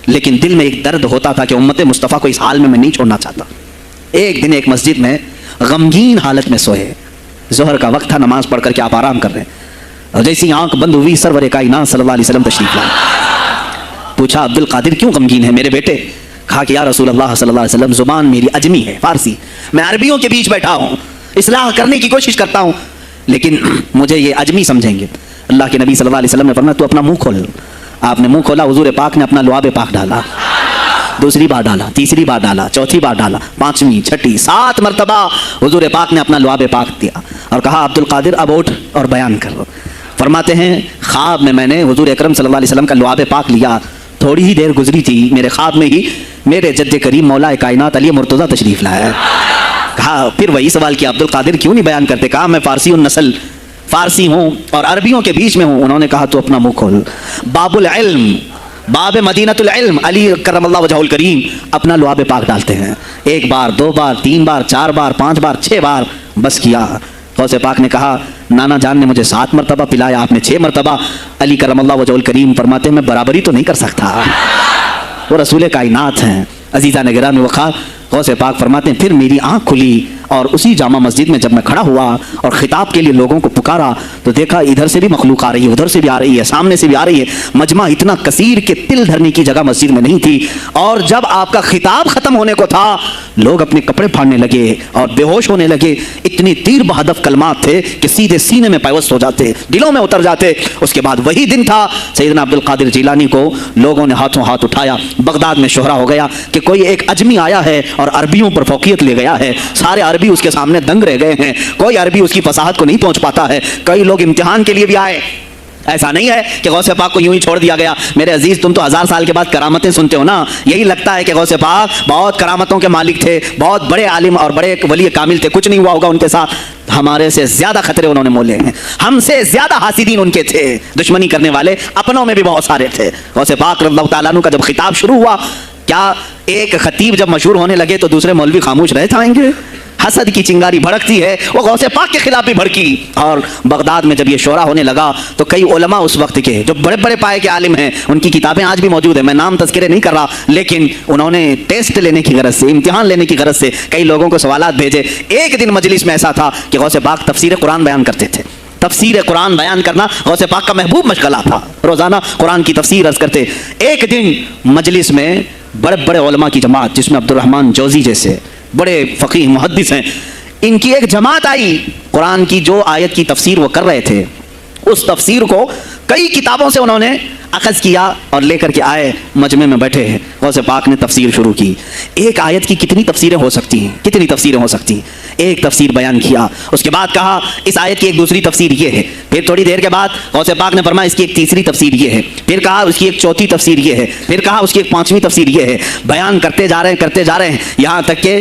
Speaker 4: لیکن دل میں ایک درد ہوتا تھا کہ امت مصطفیٰ کو اس حال میں نہیں چھوڑنا چاہتا. ایک دن ایک مسجد میں غمگین حالت میں سوئے. ظہر کا وقت تھا, نماز پڑھ کر کے آپ آرام کر رہے ہیں, اور جیسی آنکھ بند ہوئی سرور کائنات صلی اللہ علیہ وسلم تشریف لائے. پوچھا عبد القادر کیوں غمگین ہے میرے بیٹے؟ کہا کہ یا رسول اللہ صلی اللہ علیہ وسلم زبان میری اجمی ہے, فارسی, میں عربیوں کے بیچ بیٹھا ہوں, اصلاح کرنے کی کوشش کرتا ہوں, لیکن مجھے یہ اجمی سمجھیں گے. اللہ کے نبی صلی اللہ علیہ وسلم نے فرمایا تو اپنا منہ کھول. آپ نے منہ کھولا, حضور پاک نے اپنا لعاب پاک ڈالا, دوسری بار ڈالا, تیسری بار ڈالا, چوتھی بار ڈالا, پانچویں, چھٹی, 7 مرتبہ حضور پاک نے اپنا لعاب پاک دیا, اور کہا عبد القادر اب اٹھ اور بیان کر. فرماتے ہیں خواب میں نے حضور اکرم صلی اللہ علیہ وسلم کا لعاب پاک لیا. تھوڑی ہی دیر گزری تھی, میرے خواب میں ہی میرے جد کریم مولا کائنات علی مرتضیٰ تشریف لایا. کہا پھر وہی سوال کیا عبد القادر کیوں نہیں بیان کرتے؟ کہا میں فارسی النسل, فارسی ہوں اور عربیوں کے بیچ میں ہوں. انہوں نے کہا تو اپنا منہ کھول. باب العلم, باب مدینۃ العلم, علی کرم اللہ وجہہ الکریم اپنا لعاب پاک ڈالتے ہیں. 1 بار, 2 بار, 3 بار, 4 بار, 5 بار, 6 بار بس کیا. غوث پاک نے کہا نانا جان نے مجھے 7 مرتبہ پلایا, آپ نے 6 مرتبہ. علی کرم اللہ وجہہ الکریم فرماتے ہیں میں برابری تو نہیں کر سکتا, وہ رسول کائنات ہیں. عزیزان گرامی وقار, غوث پاک فرماتے ہیں پھر میری آنکھ کھلی, اور اسی جامع مسجد میں جب میں کھڑا ہوا اور خطاب کے لیے لوگوں کو پکارا تو دیکھا ادھر سے بھی مخلوق آ رہی ہے, ادھر سے بھی آ رہی ہے, سامنے سے بھی آ رہی ہے. مجمع اتنا کثیر کہ تل دھرنے کی جگہ مسجد میں نہیں تھی. اور جب آپ کا خطاب ختم ہونے کو تھا لوگ اپنے کپڑے پھاڑنے لگے اور بے ہوش ہونے لگے. اتنی تیر بہدف کلمات تھے کہ سیدھے سینے میں پیوست ہو جاتے, دلوں میں اتر جاتے. اس کے بعد وہی دن تھا سیدنا عبد القادر جیلانی کو لوگوں نے ہاتھوں ہاتھ اٹھایا. بغداد میں شہرہ ہو گیا کہ کوئی ایک اجمی آیا ہے اور عربیوں پر فوقیت لے گیا ہے. سارے عربی اس کے سامنے دنگ رہ گئے ہیں, کوئی عربی اس کی فصاحت کو نہیں پہنچ پاتا ہے. کئی لوگ امتحان کے لیے بھی آئے. ایسا نہیں ہے کہ غوث پاک کو یوں ہی چھوڑ دیا گیا. میرے عزیز تم تو 1000 سال کے بعد کرامتیں سنتے ہو نا, یہی لگتا ہے کہ غوث پاک بہت کرامتوں کے مالک تھے, بہت بڑے عالم اور بڑے ولی کامل تھے, کچھ نہیں ہوا ہوگا ان کے ساتھ. ہمارے سے زیادہ خطرے انہوں نے مولے ہیں, ہم سے زیادہ حاسدین ان کے تھے, دشمنی کرنے والے اپنوں میں بھی بہت سارے تھے. غوث پاک رضی اللہ تعالیٰ عنہ کا جب خطاب شروع ہوا, کیا ایک خطیب جب مشہور ہونے لگے تو دوسرے مولوی خاموش رہ جائیں گے؟ حسد کی چنگاری بھڑکتی ہے, وہ غوث پاک کے خلاف بھی بھڑکی. اور بغداد میں جب یہ شورا ہونے لگا تو کئی علماء اس وقت کے جو بڑے بڑے پائے کے عالم ہیں, ان کی کتابیں آج بھی موجود ہیں, میں نام تذکرے نہیں کر رہا, لیکن انہوں نے ٹیسٹ لینے کی غرض سے, امتحان لینے کی غرض سے کئی لوگوں کو سوالات بھیجے. ایک دن مجلس میں ایسا تھا کہ غوث پاک تفسیر قرآن بیان کرتے تھے. تفسیر قرآن بیان کرنا غوث پاک کا محبوب مشغلہ تھا, روزانہ قرآن کی تفسیر عرض کرتے. ایک دن مجلس میں بڑے بڑے علماء کی جماعت, جس میں عبد الرحمن جوزی جیسے بڑے فقیہ محدث ہیں, ان کی ایک جماعت آئی. قرآن کی جو آیت کی تفسیر وہ کر رہے تھے, اس تفسیر کو کئی کتابوں سے انہوں نے اخذ کیا اور لے کر کے آئے, مجمع میں بیٹھے ہیں. غوث پاک نے تفسیر شروع کی. ایک آیت کی کتنی تفسیریں ہو سکتی ہیں, کتنی تفسیریں ہو سکتی ہیں. ایک تفسیر بیان کیا, اس کے بعد کہا اس آیت کی ایک دوسری تفسیر یہ ہے. پھر تھوڑی دیر کے بعد غوث پاک نے فرمایا اس کی ایک تیسری تفسیر یہ ہے. پھر کہا اس کی ایک چوتھی تفسیر یہ ہے. پھر کہا اس کی ایک 5ویں تفسیر یہ ہے. بیان کرتے جا رہے ہیں, کرتے جا رہے ہیں, یہاں تک کہ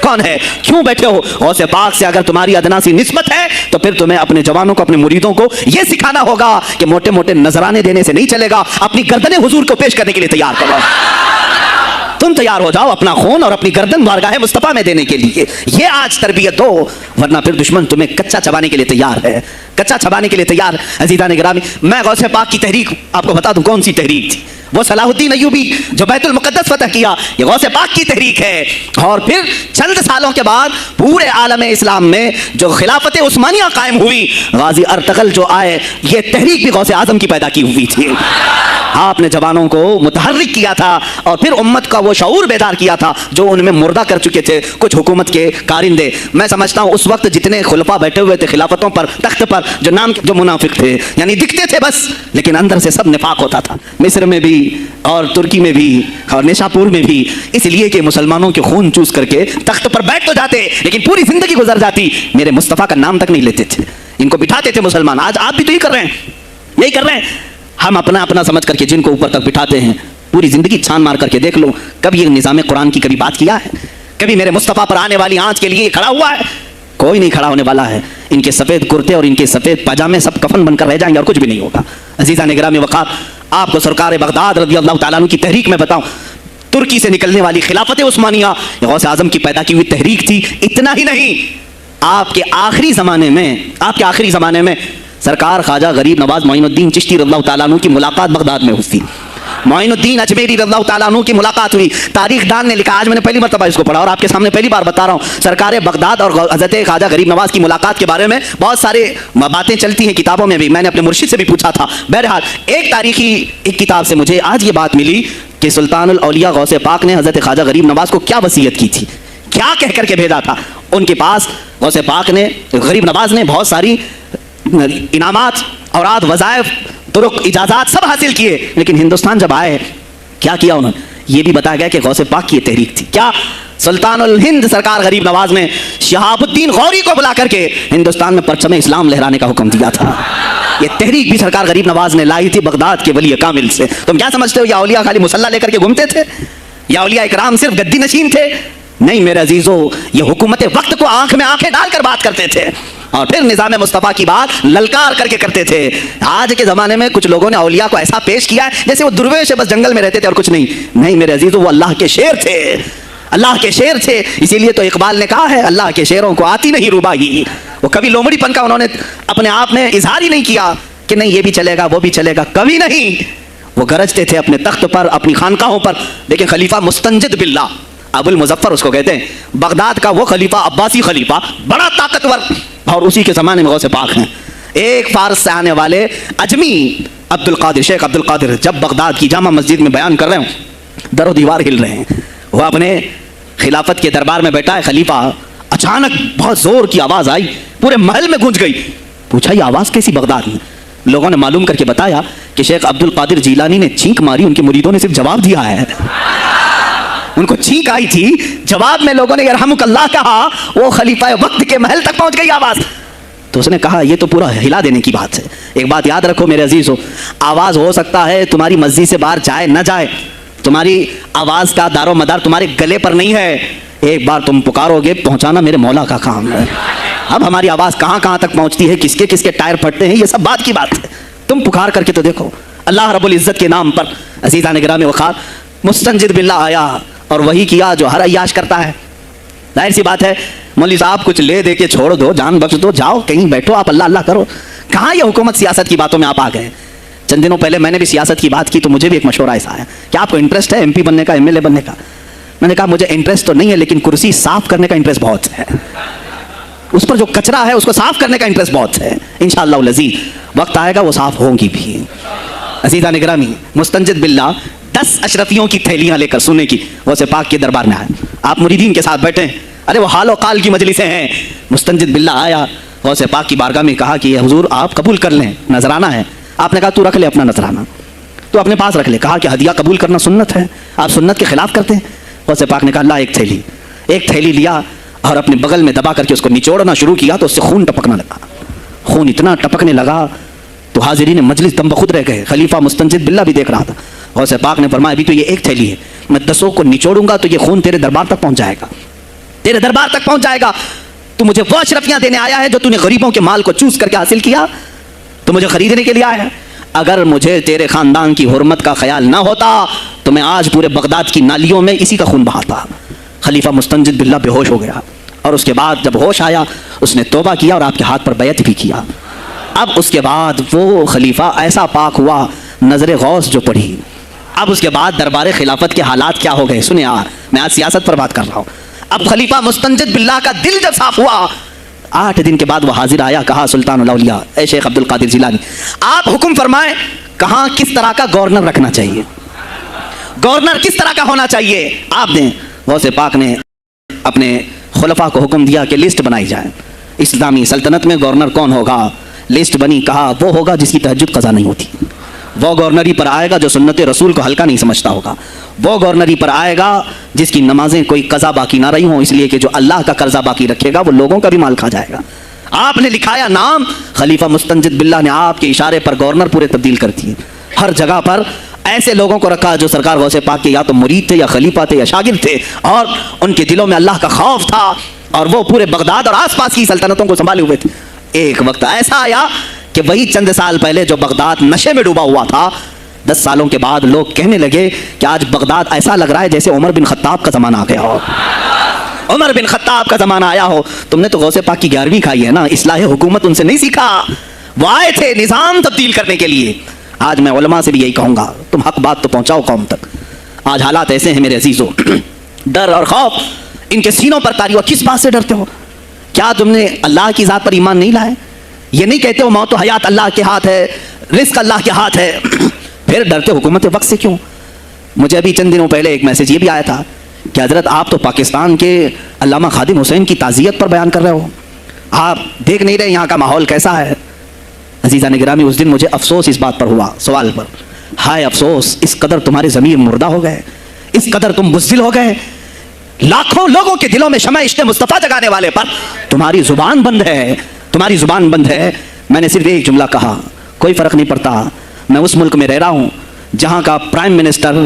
Speaker 4: کون ہے؟ کیوں بیٹھے ہو؟ غوث پاک سے اگر تمہاری ادنا سی نسبت ہے تو پھر تمہیں اپنے جوانوں کو، اپنے مریدوں کو یہ سکھانا ہوگا کہ موٹے موٹے نذرانے دینے سے نہیں چلے گا، اپنی گردنیں حضور کو پیش کرنے کے لیے تیار کرو. تم تیار ہو جاؤ اپنا خون اور اپنی گردن بارگاہ مصطفیٰ میں دینے کے لیے. یہ آج تربیت دو، ورنہ پھر دشمن تمہیں کچا چبانے کے لیے تیار ہے، کچا چبانے کے لیے تیار. عزیزان گرامی، میں غوث پاک کی تحریک آپ کو بتا دوں کون سی تحریک تھی. وہ صلاح الدین ایوبی جو بیت المقدس فتح کیا، یہ غوث پاک کی تحریک ہے. اور پھر چند سالوں کے بعد پورے عالم اسلام میں جو خلافت عثمانیہ قائم ہوئی، غازی ارطغرل جو آئے، یہ تحریک بھی غوث اعظم کی پیدا کی ہوئی تھی. آپ نے جوانوں کو متحرک کیا تھا اور پھر امت کا وہ شعور بیدار کیا تھا جو ان میں مردہ کر چکے تھے کچھ حکومت کے کارندے. میں سمجھتا ہوں اس وقت جتنے خلفاء بیٹھے ہوئے تھے خلافتوں پر، تخت پر، جو نام جو منافق تھے، یعنی دکھتے تھے بس لیکن اندر سے سب نفاق ہوتا تھا. مصر میں بھی اور ترکی میں بھی اور نیشاپور میں بھی، اس لیے کہ مسلمانوں کے خون چوس کر کے تخت پر بیٹھ تو جاتے لیکن پوری زندگی گزر جاتی، میرے مصطفیٰ کا نام تک نہیں لیتے تھے. ان کو بٹھاتے تھے مسلمان. آج آپ بھی تو یہی کر رہے ہیں، یہی کر رہے ہیں. ہم اپنا اپنا سمجھ کر کے جن کو اوپر تک بٹھاتے ہیں، پوری زندگی چھان مار کر کے دیکھ لو کبھی یہ نظام قرآن کی کبھی بات کیا ہے؟ کبھی میرے مصطفیٰ پر آنے والی آنچ کے لیے کھڑا ہوا ہے؟ کوئی نہیں کھڑا ہونے والا ہے. ان کے سفید کرتے اور ان کے سفید پاجامے سب کفن بن کر رہ جائیں گے اور کچھ بھی نہیں ہوگا. عزیزان گرامی وقار، آپ کو سرکار بغداد رضی اللہ تعالیٰ عنہ کی تحریک میں بتاؤں. ترکی سے نکلنے والی خلافت عثمانیہ یہ غوث اعظم کی پیدا کی ہوئی تحریک تھی. اتنا ہی نہیں، آپ کے آخری زمانے میں سرکار خواجہ غریب نواز معین الدین چشتی رضی اللہ تعالیٰ عنہ کی ملاقات بغداد میں ہوئی. معین الدین اجمیری رضی اللہ تعالیٰ عنہ کی ملاقات ہوئی. تاریخ دان نے لکھا، آج میں نے پہلی مرتبہ اس کو پڑھا اور آپ کے سامنے پہلی بار بتا رہا ہوں. سرکار بغداد اور حضرت خواجہ غریب نواز کی ملاقات کے بارے میں بہت سارے باتیں چلتی ہیں کتابوں میں بھی، میں نے اپنے مرشد سے بھی پوچھا تھا. بہرحال ایک تاریخی ایک کتاب سے مجھے آج یہ بات ملی کہ سلطان الاولیاء غوث پاک نے حضرت خواجہ غریب نواز کو کیا وصیت کی تھی، کیا کہہ کر کے بھیجا تھا. ان کے پاس غوث پاک نے، غریب نواز نے بہت ساری انعامات، اوراد، وظائف، طرق، اجازات سب حاصل کیے، لیکن ہندوستان جب آئے کیا کیا انہوں نے؟ یہ بھی بتایا گیا کہ غوث پاک کی یہ تحریک تھی. کیا؟ سلطان الہند سرکار غریب نواز نے شہاب الدین غوری کو بلا کر کے ہندوستان میں پرچم اسلام لہرانے کا حکم دیا تھا. یہ تحریک بھی سرکار غریب نواز نے لائی تھی بغداد کے ولی کامل سے. تم کیا سمجھتے ہو یہ اولیاء خالی مسلح لے کر کے گھومتے تھے؟ یہ اولیاء اکرام صرف گدی نشین تھے؟ نہیں میرے عزیزو، یہ حکومت وقت کو آنکھ میں آنکھیں ڈال کر بات کرتے تھے اور پھر نظام مصطفیٰ کی بات للکار کر کے کرتے تھے. آج کے زمانے میں کچھ لوگوں نے اولیاء کو ایسا پیش کیا ہے جیسے وہ درویش ہے، بس جنگل میں رہتے تھے اور کچھ نہیں. نہیں میرے عزیزو، وہ اللہ کے شیر تھے، اللہ کے شیر تھے. اسی لیے تو اقبال نے کہا ہے اللہ کے شیروں کو آتی نہیں ربائی. وہ کبھی لومڑی پن کا انہوں نے اپنے آپ میں اظہار ہی نہیں کیا کہ نہیں یہ بھی چلے گا وہ بھی چلے گا، کبھی نہیں. وہ گرجتے تھے اپنے تخت پر، اپنی خانقاہوں پر. لیکن خلیفہ مستنجد باللہ، ابو المظفر اس کو کہتے ہیں، بغداد کا وہ خلیفہ، عباسی خلیفہ، بڑا طاقتور، اور اسی کے زمانے میں غوث پاک ہیں. ایک فارس سے آنے والے اجمی عبد القادر، شیخ عبد القادر، جب بغداد کی جامع مسجد میں بیان کر رہے ہوں، در و دیوار ہل رہے ہیں. وہ اپنے خلافت کے دربار میں بیٹھا ہے خلیفہ. اچانک بہت زور کی آواز آئی، پورے محل میں گونج گئی. پوچھا یہ آواز کیسی بغداد میں؟ لوگوں نے معلوم کر کے بتایا کہ شیخ عبد القادر جیلانی نے چھینک ماری، ان کے مریدوں نے صرف جواب دیا ہے. ان کو چھینک آئی تھی، جواب میں لوگوں نے یرحمک اللہ کہا، وہ خلیفہ وقت کے محل تک پہنچ گئی آواز. تو اس نے کہا یہ تو پورا ہلا دینے کی بات ہے. ایک بات یاد رکھو میرے عزیزو، آواز ہو سکتا ہے تمہاری مسجد سے باہر جائے نہ جائے، تمہاری آواز کا دار و مدار تمہارے گلے پر نہیں ہے. ایک بار تم پکارو گے، پہنچانا میرے مولا کا کام ہے. اب ہماری آواز کہاں کہاں تک پہنچتی ہے، کس کے ٹائر پھٹتے ہیں، یہ سب بات کی بات ہے. تم پکار کر کے تو دیکھو اللہ رب العزت کے نام پر. عزیزان گرامی وقار، مستنجد باللہ آیا اور وہی کیا جو ہر عیاش کرتا ہے. ظاہر سی بات ہے مولوی صاحب کچھ لے دے کے چھوڑ دو، جان بخش دو، جاؤ کہیں بیٹھو آپ اللہ اللہ کرو. کہاں یہ حکومت سیاست کی باتوں میں آپ آ گئے؟ چند دنوں پہلے میں نے بھی سیاست کی بات کی تو مجھے بھی ایک مشورہ ایسا آیا کہ آپ کو انٹرسٹ ہے ایم پی بننے کا، ایم ایل اے بننے کا. میں نے کہا مجھے انٹرسٹ تو نہیں ہے لیکن کرسی صاف کرنے کا انٹرسٹ بہت ہے، اس پر جو کچرا ہے اس کو صاف کرنے کا انٹرسٹ بہت ہے. انشاءاللہ العزیز وقت آئے گا وہ صاف ہوں گی بھی. عزیزان گرامی، مستنجد باللہ 10 اشرفیوں کی تھیلیاں لے کر سننے کی غوث پاک کے دربار میں آئے. آپ مریدین کے ساتھ بیٹھے، ارے وہ حال و قال کی مجلسیں ہیں. مستنجد باللہ آیا غوث پاک کی بارگاہ میں، کہا کہ حضور آپ قبول کر لیں، نذرانہ ہے. آپ نے کہا تو رکھ لے اپنا نذرانہ، تو اپنے پاس رکھ لے. کہا کہ ہدیہ قبول کرنا سنت ہے، آپ سنت کے خلاف کرتے ہیں. غوث پاک نے کہا اللہ ایک تھیلی لیا اور اپنے بغل میں دبا کر کے اس کو نچوڑنا شروع کیا تو اس سے خون ٹپکنا لگا. خون اتنا ٹپکنے لگا تو حاضرین مجلس دم بخود رہ گئے. خلیفہ مستنجد باللہ بھی دیکھ رہا تھا. غوث پاک نے فرمایا ابھی تو یہ ایک تھیلی ہے، میں 10 کو نچوڑوں گا تو یہ خون تیرے دربار تک پہنچ جائے گا، تیرے دربار تک پہنچ جائے گا۔ تو مجھے وہ اشرفیاں دینے آیا ہے جو تو نے غریبوں کے مال کو چوس کر کے حاصل کیا، تو مجھے خریدنے کے لیے آیا ہے۔ اگر مجھے تیرے خاندان کی حرمت کا خیال نہ ہوتا تو میں آج پورے بغداد کی نالیوں میں اسی کا خون بہاتا۔ خلیفہ مستنجد باللہ بے ہوش ہو گیا، اور اس کے بعد جب ہوش آیا اس نے توبہ کیا اور آپ کے ہاتھ پر بیعت بھی کیا۔ اب اس کے بعد وہ خلیفہ ایسا پاک ہوا، نظر غوث جو پڑھی۔ اب اس کے بعد دربار خلافت کے حالات کیا ہو گئے سنیں یار، میں آج سیاست پر بات کر رہا ہوں۔ اب خلیفہ مستنجد باللہ کا دل جب صاف ہوا، 8 دن کے بعد وہ حاضر آیا، کہا سلطان الاولیاء اے شیخ عبد القادر جیلانی آپ حکم فرمائیں کہاں کس طرح کا گورنر رکھنا چاہیے، گورنر کس طرح کا ہونا چاہیے آپ دیں۔ غوث پاک نے اپنے خلفاء کو حکم دیا کہ لسٹ بنائی جائے، اسلامی سلطنت میں گورنر کون ہوگا، لسٹ بنی، کہا وہ ہوگا جس کی تہجد قضا نہیں ہوتی، وہ گورنری پر آئے گا جو سنت رسول کو ہلکا نہیں سمجھتا ہوگا، وہ گورنری پر آئے گا جس کی نمازیں کوئی قضا باقی نہ رہی ہوں، اس لیے کہ جو اللہ کا قرضہ باقی رکھے گا وہ لوگوں کا بھی مال کھا جائے گا۔ آپ نے لکھایا نام، خلیفہ مستنجد باللہ نے آپ کے اشارے پر گورنر پورے تبدیل کر دیے۔ ہر جگہ پر ایسے لوگوں کو رکھا جو سرکار غوث پاک کے یا تو مرید تھے یا خلیفہ تھے یا شاگرد تھے، اور ان کے دلوں میں اللہ کا خوف تھا، اور وہ پورے بغداد اور آس پاس کی سلطنتوں کو سنبھالے ہوئے تھے۔ ایک وقت ایسا آیا کہ وہی چند سال پہلے جو بغداد نشے میں ڈوبا ہوا تھا، 10 سالوں کے بعد لوگ کہنے لگے کہ آج بغداد ایسا لگ رہا ہے جیسے عمر بن خطاب کا زمانہ آ گیا ہو، عمر بن خطاب کا زمانہ آیا ہو۔ تم نے تو غوث پاک کی 11ویں کھائی ہے نا، اصلاح حکومت ان سے نہیں سیکھا، وہ آئے تھے نظام تبدیل کرنے کے لیے۔ آج میں علماء سے بھی یہی کہوں گا، تم حق بات تو پہنچاؤ قوم تک۔ آج حالات ایسے ہیں میرے عزیزوں، ڈر اور خوف ان کے سینوں پر طاری ہوا۔ کس بات سے ڈرتے ہو؟ کیا تم نے اللہ کی ذات پر ایمان نہیں لائے؟ یہ نہیں کہتے ہو موت و حیات اللہ کے ہاتھ ہے، رزق اللہ کے ہاتھ ہے، پھر ڈرتے حکومت وقت سے کیوں؟ مجھے ابھی چند دنوں پہلے ایک میسج یہ بھی آیا تھا کہ حضرت آپ تو پاکستان کے علامہ خادم حسین کی تعزیت پر بیان کر رہے ہو، آپ دیکھ نہیں رہے یہاں کا ماحول کیسا ہے۔ عزیزان گرامی، اس دن مجھے افسوس اس بات پر ہوا، سوال پر، ہائے افسوس، اس قدر تمہارے ضمیر مردہ ہو گئے، اس قدر تم بزدل ہو گئے، لاکھوں لوگوں کے دلوں میں شمع عشق مصطفیٰ جگانے والے پر تمہاری زبان بند ہے، تمہاری زبان بند ہے۔ میں نے صرف ایک جملہ کہا، کوئی فرق نہیں پڑتا، میں اس ملک میں رہ رہا ہوں جہاں کا پرائم منسٹر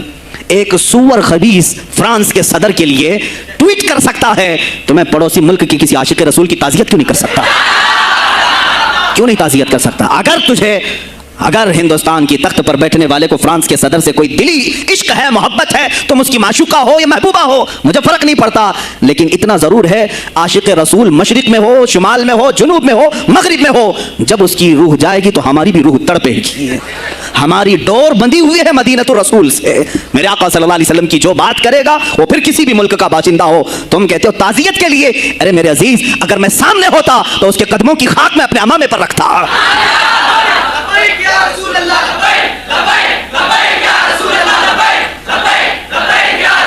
Speaker 4: ایک سور خبیث فرانس کے صدر کے لیے ٹویٹ کر سکتا ہے، تو میں پڑوسی ملک کی کسی عاشق رسول کی تعزیت کیوں نہیں کر سکتا؟ کیوں نہیں تعزیت کر سکتا؟ اگر ہندوستان کی تخت پر بیٹھنے والے کو فرانس کے صدر سے کوئی دلی عشق ہے، محبت ہے، تم اس کی معشوقہ ہو یا محبوبہ ہو، مجھے فرق نہیں پڑتا، لیکن اتنا ضرور ہے عاشق رسول مشرق میں ہو، شمال میں ہو، جنوب میں ہو، مغرب میں ہو، جب اس کی روح جائے گی تو ہماری بھی روح تڑپے گی۔ ہماری ڈور بندھی ہوئی ہے مدینۃ الرسول سے۔ میرے آقا صلی اللہ علیہ وسلم کی جو بات کرے گا وہ پھر کسی بھی ملک کا باشندہ ہو۔ تم کہتے ہو تعزیت کے لیے، ارے میرے عزیز، اگر میں سامنے ہوتا تو اس کے قدموں کی خاک میں اپنے امامے پر رکھتا۔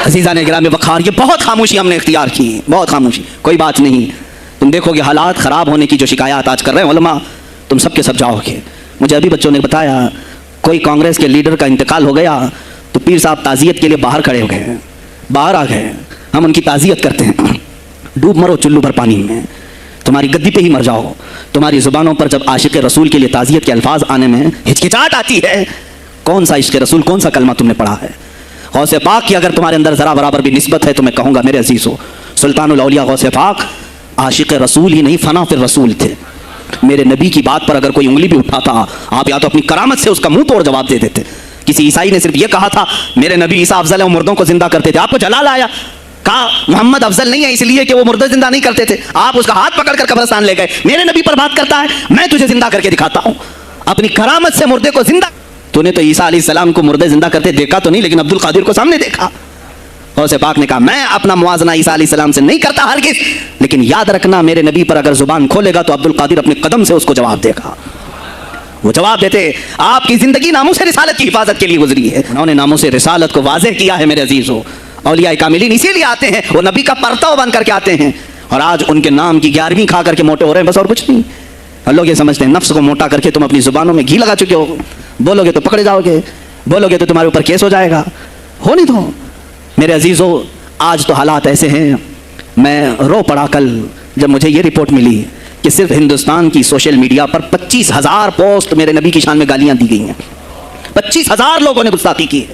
Speaker 4: عزیزان گرامی وقار، یہ بہت خاموشی ہم نے اختیار کی، بہت خاموشی، کوئی بات نہیں۔ تم دیکھو گے حالات خراب ہونے کی جو شکایات آج کر رہے ہیں علماء، تم سب کے سب جاؤ گے۔ مجھے ابھی بچوں نے بتایا کوئی کانگریس کے لیڈر کا انتقال ہو گیا تو پیر صاحب تعزیت کے لیے باہر کھڑے ہو گئے، باہر آ گئے، ہم ان کی تعزیت کرتے ہیں۔ ڈوب مرو چلو بھر پانی میں، تمہاری گدی پہ ہی مر جاؤ۔ تمہاری زبانوں پر جب عاشق رسول کے لیے تعزیت کے الفاظ آنے میں ہچکچاہٹ آتی ہے، کون سا عشق رسول، کون سا کلمہ تم نے پڑھا ہے؟ غوث پاک کی اگر تمہارے اندر ذرا برابر بھی نسبت ہے تو میں کہوں گا میرے عزیزو، سلطان الاولیاء غوث پاک عاشق رسول ہی نہیں، فنا فی الرسول تھے۔ میرے نبی کی بات پر اگر کوئی انگلی بھی اٹھاتا، آپ یا تو اپنی کرامت سے اس کا منہ توڑ جواب دے دیتے۔ کسی عیسائی نے صرف یہ کہا تھا میرے نبی عیسیٰ افضل ہے، وہ مردوں کو زندہ کرتے تھے، آپ کو جلال آیا، کہا محمد افضل نہیں ہے اس لیے کہ وہ مردے زندہ نہیں کرتے تھے، آپ اس کا ہاتھ پکڑ کر قبرستان لے گئے۔ میرے نبی پر بات کرتا ہے، میں تجھے زندہ کر کے دکھاتا ہوں، اپنی کرامت سے مردے کو زندہ۔ تو نے تو عیسیٰ علیہ السلام کو مردے زندہ کرتے دیکھا تو نہیں، لیکن عبد القادر کو سامنے دیکھا۔ غوث پاک نے کہا میں اپنا موازنہ عیسیٰ علیہ السلام سے نہیں کرتا ہرگز، لیکن یاد رکھنا میرے نبی پر اگر زبان کھولے گا تو عبد القادر اپنے قدم سے اس کو جواب دے گا۔ وہ جواب دیتے، آپ کی زندگی ناموس رسالت کی حفاظت کے لیے گزری ہے، انہوں نے ناموس رسالت کو واضح کیا ہے میرے عزیزو۔ اولیاء کاملین اسی لیے آتے ہیں، وہ نبی کا پرتو بن کر کے آتے ہیں، اور آج ان کے نام کی 11ویں کھا کر کے موٹے ہو رہے ہیں، بس اور کچھ نہیں۔ اور لوگ یہ سمجھتے ہیں نفس کو موٹا کر کے تم اپنی زبانوں میں گھی لگا چکے ہو، بولو گے تو پکڑے جاؤ گے، بولو گے تو تمہارے اوپر کیس ہو جائے گا، ہو نہیں تو۔ میرے عزیزو آج تو حالات ایسے ہیں، میں رو پڑا کل جب مجھے یہ رپورٹ ملی کہ صرف ہندوستان کی سوشل میڈیا پر 25,000 پوسٹ میرے نبی کی شان میں گالیاں دی گئی ہیں، 25,000 لوگوں نے گستاخی کی ہے۔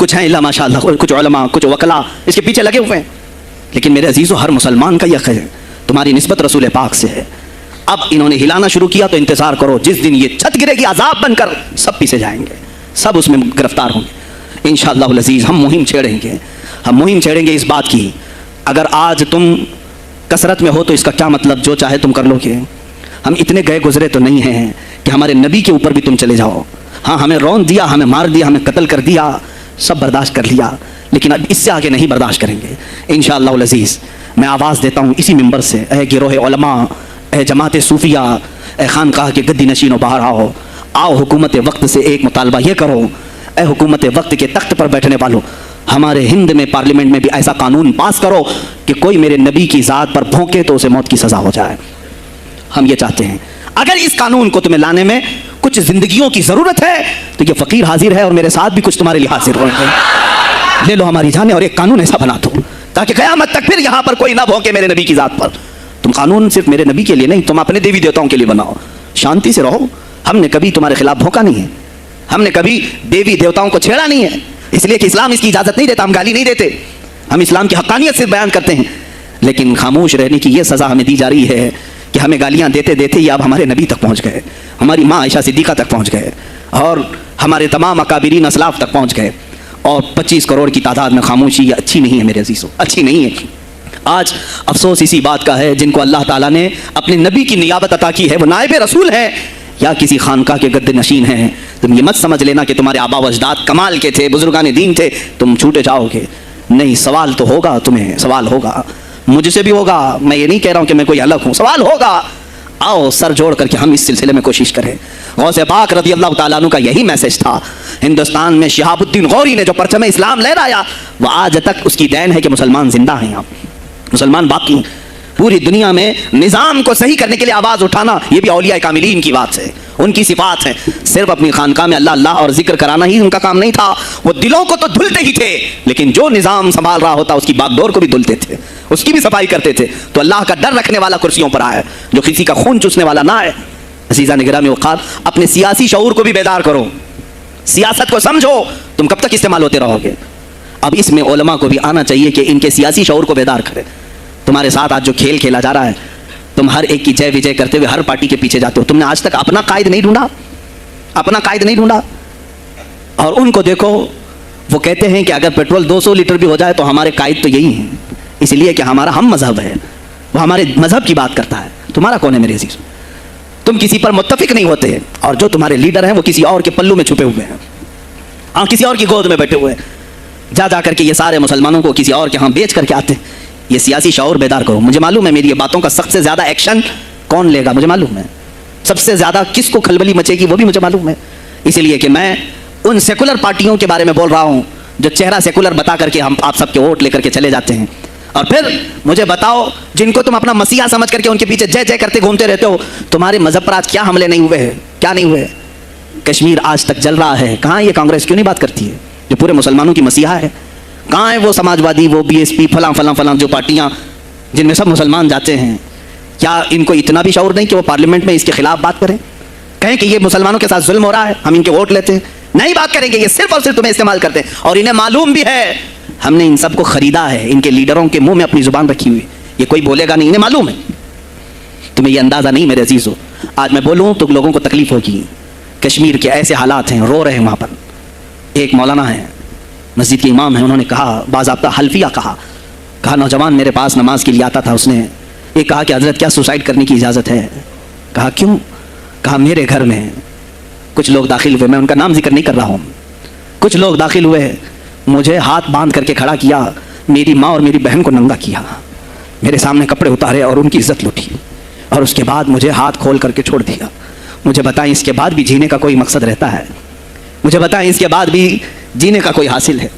Speaker 4: کچھ ہیں اللہ ماشاء اللہ، کچھ علماء، کچھ وکلا اس کے پیچھے لگے ہوئے ہیں، لیکن میرے عزیزو ہر مسلمان کا یہ ہے تمہاری نسبت رسول پاک سے ہے. اب انہوں نے ہلانا شروع کیا تو انتظار کرو، جس دن یہ چھت گرے گی عذاب بن کر سب پیچھے جائیں گے، سب اس میں گرفتار ہوں گے انشاءاللہ العزیز. ہم مہم چھیڑیں گے اس بات کی. اگر آج تم کثرت میں ہو تو اس کا کیا مطلب، جو چاہے تم کر لو گے. ہم اتنے گئے گزرے تو نہیں ہیں کہ ہمارے نبی کے اوپر بھی تم چلے جاؤ. ہاں ہمیں رون دیا، ہمیں مار دیا، ہمیں قتل کر دیا، سب برداشت کر لیا، لیکن اب اس سے آگے نہیں برداشت کریں گے انشاءاللہ العزیز. میں آواز دیتا ہوں اسی منبر سے، اے گروہ علماء، اے جماعت صوفیہ، اے خانقاہ کے گدی نشینوں، باہر آؤ حکومت وقت سے ایک مطالبہ یہ کرو. اے حکومت وقت کے تخت پر بیٹھنے والوں، ہمارے ہند میں پارلیمنٹ میں بھی ایسا قانون پاس کرو کہ کوئی میرے نبی کی ذات پر بھونکے تو اسے موت کی سزا ہو جائے. ہم یہ چاہتے ہیں. اگر اس قانون کو تمہیں لانے میں کچھ زندگیوں کی ضرورت ہے تو یہ فقیر حاضر ہے اور میرے ساتھ بھی کچھ تمہارے لیے حاضر ہوئے. لے لو ہماری جانیں اور ایک قانون ایسا بنا دو تاکہ قیامت تک پھر یہاں پر کوئی نہ بھونکے میرے نبی کی ذات پر. تم قانون صرف میرے نبی کے لیے نہیں، تم اپنے دیوی دیوتاؤں کے لیے بناؤ، شانتی سے رہو. ہم نے کبھی تمہارے خلاف بھونکا نہیں ہے، ہم نے کبھی دیوی دیوتاؤں کو چھیڑا نہیں ہے، اس لیے کہ اسلام اس کی اجازت نہیں دیتا. ہم گالی نہیں دیتے، ہم اسلام کی حقانیت سے بیان کرتے ہیں، لیکن خاموش رہنے کی یہ سزا ہمیں دی جا رہی ہے کہ ہمیں گالیاں دیتے دیتے یہ اب ہمارے نبی تک پہنچ گئے، ہماری ماں عائشہ صدیقہ تک پہنچ گئے اور ہمارے تمام اکابرین اسلاف تک پہنچ گئے. اور 25 کروڑ کی تعداد میں خاموشی یہ اچھی نہیں ہے میرے عزیزو، اچھی نہیں ہے. آج افسوس اسی بات کا ہے جن کو اللہ تعالیٰ نے اپنے نبی کی نیابت عطا کی ہے، وہ نائب رسول ہیں یا کسی خانقاہ کے گد نشین ہیں. تم یہ مت سمجھ لینا کہ تمہارے آبا و اجداد کمال کے تھے، بزرگان دین تھے، تم چھوٹے جاؤ گے. نہیں، سوال تو ہوگا، تمہیں سوال ہوگا، مجھ سے بھی ہوگا. میں یہ نہیں کہہ رہا ہوں کہ میں کوئی الگ ہوں، سوال ہوگا. آؤ سر جوڑ کر کے ہم اس سلسلے میں کوشش کریں. غوث پاک رضی اللہ تعالیٰ عنہ کا یہی میسج تھا. ہندوستان میں شہاب الدین غوری نے جو پرچم اسلام لہرایا وہ آج تک اس کی دین ہے کہ مسلمان زندہ ہیں، مسلمان باقی ہیں. پوری دنیا میں نظام کو صحیح کرنے کے لیے آواز اٹھانا یہ بھی اولیاء کاملین کی بات ہے، ان کی صفات ہیں. صرف اپنی خانقاہ میں اللہ اللہ اور ذکر کرانا ہی ان کا کام نہیں تھا، وہ دلوں کو تو دھلتے ہی تھے، لیکن جو نظام سنبھال رہا ہوتا اس کی باغ ڈور کو بھی دھلتے تھے، اس کی بھی صفائی کرتے تھے. تو اللہ کا ڈر رکھنے والا کرسیوں پر آئے، جو کسی کا خون چوسنے والا نہ آئے. عزیزان گرامی اوقات، اپنے سیاسی شعور کو بھی بیدار کرو، سیاست کو سمجھو. تم کب تک استعمال ہوتے رہو گے؟ اب اس میں علماء کو بھی آنا چاہیے کہ ان کے سیاسی شعور کو بیدار کرے. تمہارے ساتھ آج جو کھیل کھیلا جا رہا ہے، تم ہر ایک کی جے وجے کرتے ہوئے ہر پارٹی کے پیچھے جاتے ہو. تم نے آج تک اپنا قائد نہیں ڈھونڈا، اپنا قائد نہیں ڈھونڈا. اور ان کو دیکھو، وہ کہتے ہیں کہ اگر پیٹرول 200 لیٹر بھی ہو جائے تو ہمارے قائد تو یہی ہیں، اس لیے کہ ہمارا ہم مذہب ہے، وہ ہمارے مذہب کی بات کرتا ہے. تمہارا کون ہے میرے عزیز؟ تم کسی پر متفق نہیں ہوتے، اور جو تمہارے لیڈر ہیں وہ کسی اور کے پلو میں چھپے ہوئے ہیں، ہاں کسی اور کی گود میں بیٹھے ہوئے ہیں. جا کر کے یہ سارے مسلمانوں کو کسی اور کے ہاں بیچ کر کے آتے ہیں. یہ سیاسی شعور بیدار کرو. مجھے معلوم ہے میری یہ باتوں کا سب سے زیادہ ایکشن کون لے گا، مجھے معلوم ہے. سب سے زیادہ کس کو کھلبلی مچے گی وہ بھی مجھے معلوم ہے. اسی لیے کہ میں ان سیکولر پارٹیوں کے بارے میں بول رہا ہوں جو چہرہ سیکولر بتا کر کے ہم آپ سب کے ووٹ لے کر کے چلے جاتے ہیں. اور پھر مجھے بتاؤ، جن کو تم اپنا مسیحا سمجھ کر کے ان کے پیچھے جے جے کرتے گھومتے رہتے ہو، تمہارے مذہب پر آج کیا حملے نہیں ہوئے ہیں؟ کیا نہیں ہوئے؟ کشمیر آج تک جل رہا ہے. کہاں یہ کانگریس کیوں نہیں بات کرتی ہے جو پورے مسلمانوں کی مسیحا ہے؟ کہاں ہے وہ سماجوادی، وہ بی ایس پی، فلاں فلاں فلاں جو پارٹیاں جن میں سب مسلمان جاتے ہیں؟ کیا ان کو اتنا بھی شعور نہیں کہ وہ پارلیمنٹ میں اس کے خلاف بات کریں، کہیں کہ یہ مسلمانوں کے ساتھ ظلم ہو رہا ہے، ہم ان کے ووٹ لیتے ہیں؟ نہیں بات کریں گے. یہ صرف اور صرف تمہیں استعمال کرتے ہیں، اور انہیں معلوم بھی ہے ہم نے ان سب کو خریدا ہے، ان کے لیڈروں کے منہ میں اپنی زبان رکھی ہوئی. یہ کوئی بولے گا نہیں، انہیں معلوم ہے. تمہیں یہ اندازہ نہیں میرے عزیزو. آج میں بولوں تو لوگوں کو تکلیف ہوگی. کشمیر کے ایسے حالات ہیں، رو رہے ہیں وہاں پر. ایک مولانا ہے، مسجد کے امام ہیں، انہوں نے کہا، باضابطہ حلفیہ کہا نوجوان میرے پاس نماز کے لیے آتا تھا، اس نے یہ کہا کہ حضرت کیا سوسائڈ کرنے کی اجازت ہے؟ کہا کیوں؟ کہا میرے گھر میں کچھ لوگ داخل ہوئے، میں ان کا نام ذکر نہیں کر رہا ہوں، کچھ لوگ داخل ہوئے، مجھے ہاتھ باندھ کر کے کھڑا کیا، میری ماں اور میری بہن کو ننگا کیا، میرے سامنے کپڑے اتارے اور ان کی عزت لوٹی، اور اس کے بعد مجھے ہاتھ کھول کر کے چھوڑ دیا. مجھے بتائیں اس کے بعد بھی جینے کا کوئی مقصد رہتا ہے؟ مجھے بتائیں اس کے بعد بھی جینے کا کوئی حاصل ہے؟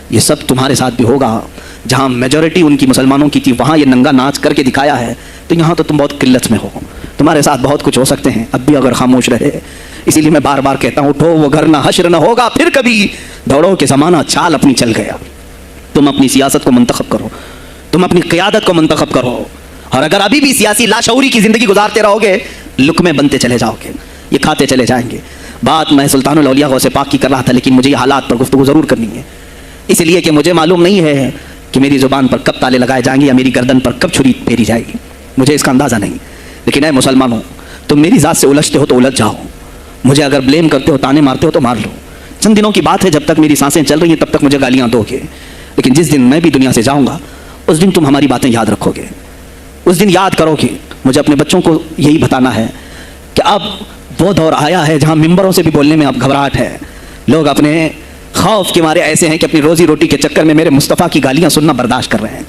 Speaker 4: یہ سب تمہارے ساتھ بھی ہوگا. جہاں میجورٹی ان کی مسلمانوں کی تھی وہاں یہ ننگا ناچ کر کے دکھایا ہے، تو یہاں تو تم بہت قلت میں ہو. تمہارے ساتھ بہت کچھ ہو سکتے ہیں اب بھی اگر خاموش رہے. اسی لیے میں بار بار کہتا ہوں، اٹھو وہ گھر نہ حشر نہ ہوگا پھر کبھی، دوڑو کہ زمانہ چال اپنی چل گیا. تم اپنی سیاست کو منتخب کرو، تم اپنی قیادت کو منتخب کرو. اور اگر ابھی بھی سیاسی لاشعوری کی زندگی گزارتے رہو گے، لقمے بنتے چلے جاؤ گے، یہ کھاتے چلے جائیں گے. بات میں سلطان الاولیاء غوث پاک کی کر رہا تھا، لیکن مجھے یہ حالات پر گفتگو ضرور کرنی ہے. اس لیے کہ مجھے معلوم نہیں ہے کہ میری زبان پر کب تالے لگائے جائیں گے یا میری گردن پر کب چھری پھیری جائے گی، مجھے اس کا اندازہ نہیں. لیکن اے مسلمانوں، تم میری ذات سے الجھتے ہو تو الجھ جاؤ، مجھے اگر بلیم کرتے ہو، تانے مارتے ہو تو مار لو. چند دنوں کی بات ہے، جب تک میری سانسیں چل رہی ہیں تب تک مجھے گالیاں دو گے، لیکن جس دن میں بھی دنیا سے جاؤں گا اس دن تم ہماری باتیں یاد رکھو گے، اس دن یاد کرو گے. مجھے اپنے بچوں کو یہی بتانا ہے کہ اب وہ دور آیا ہے جہاں ممبروں سے بھی بولنے میں اب گھبراہٹ ہے. لوگ اپنے خوف کے مارے ایسے ہیں کہ اپنی روزی روٹی کے چکر میں میرے مصطفیٰ کی گالیاں سننا برداشت کر رہے ہیں.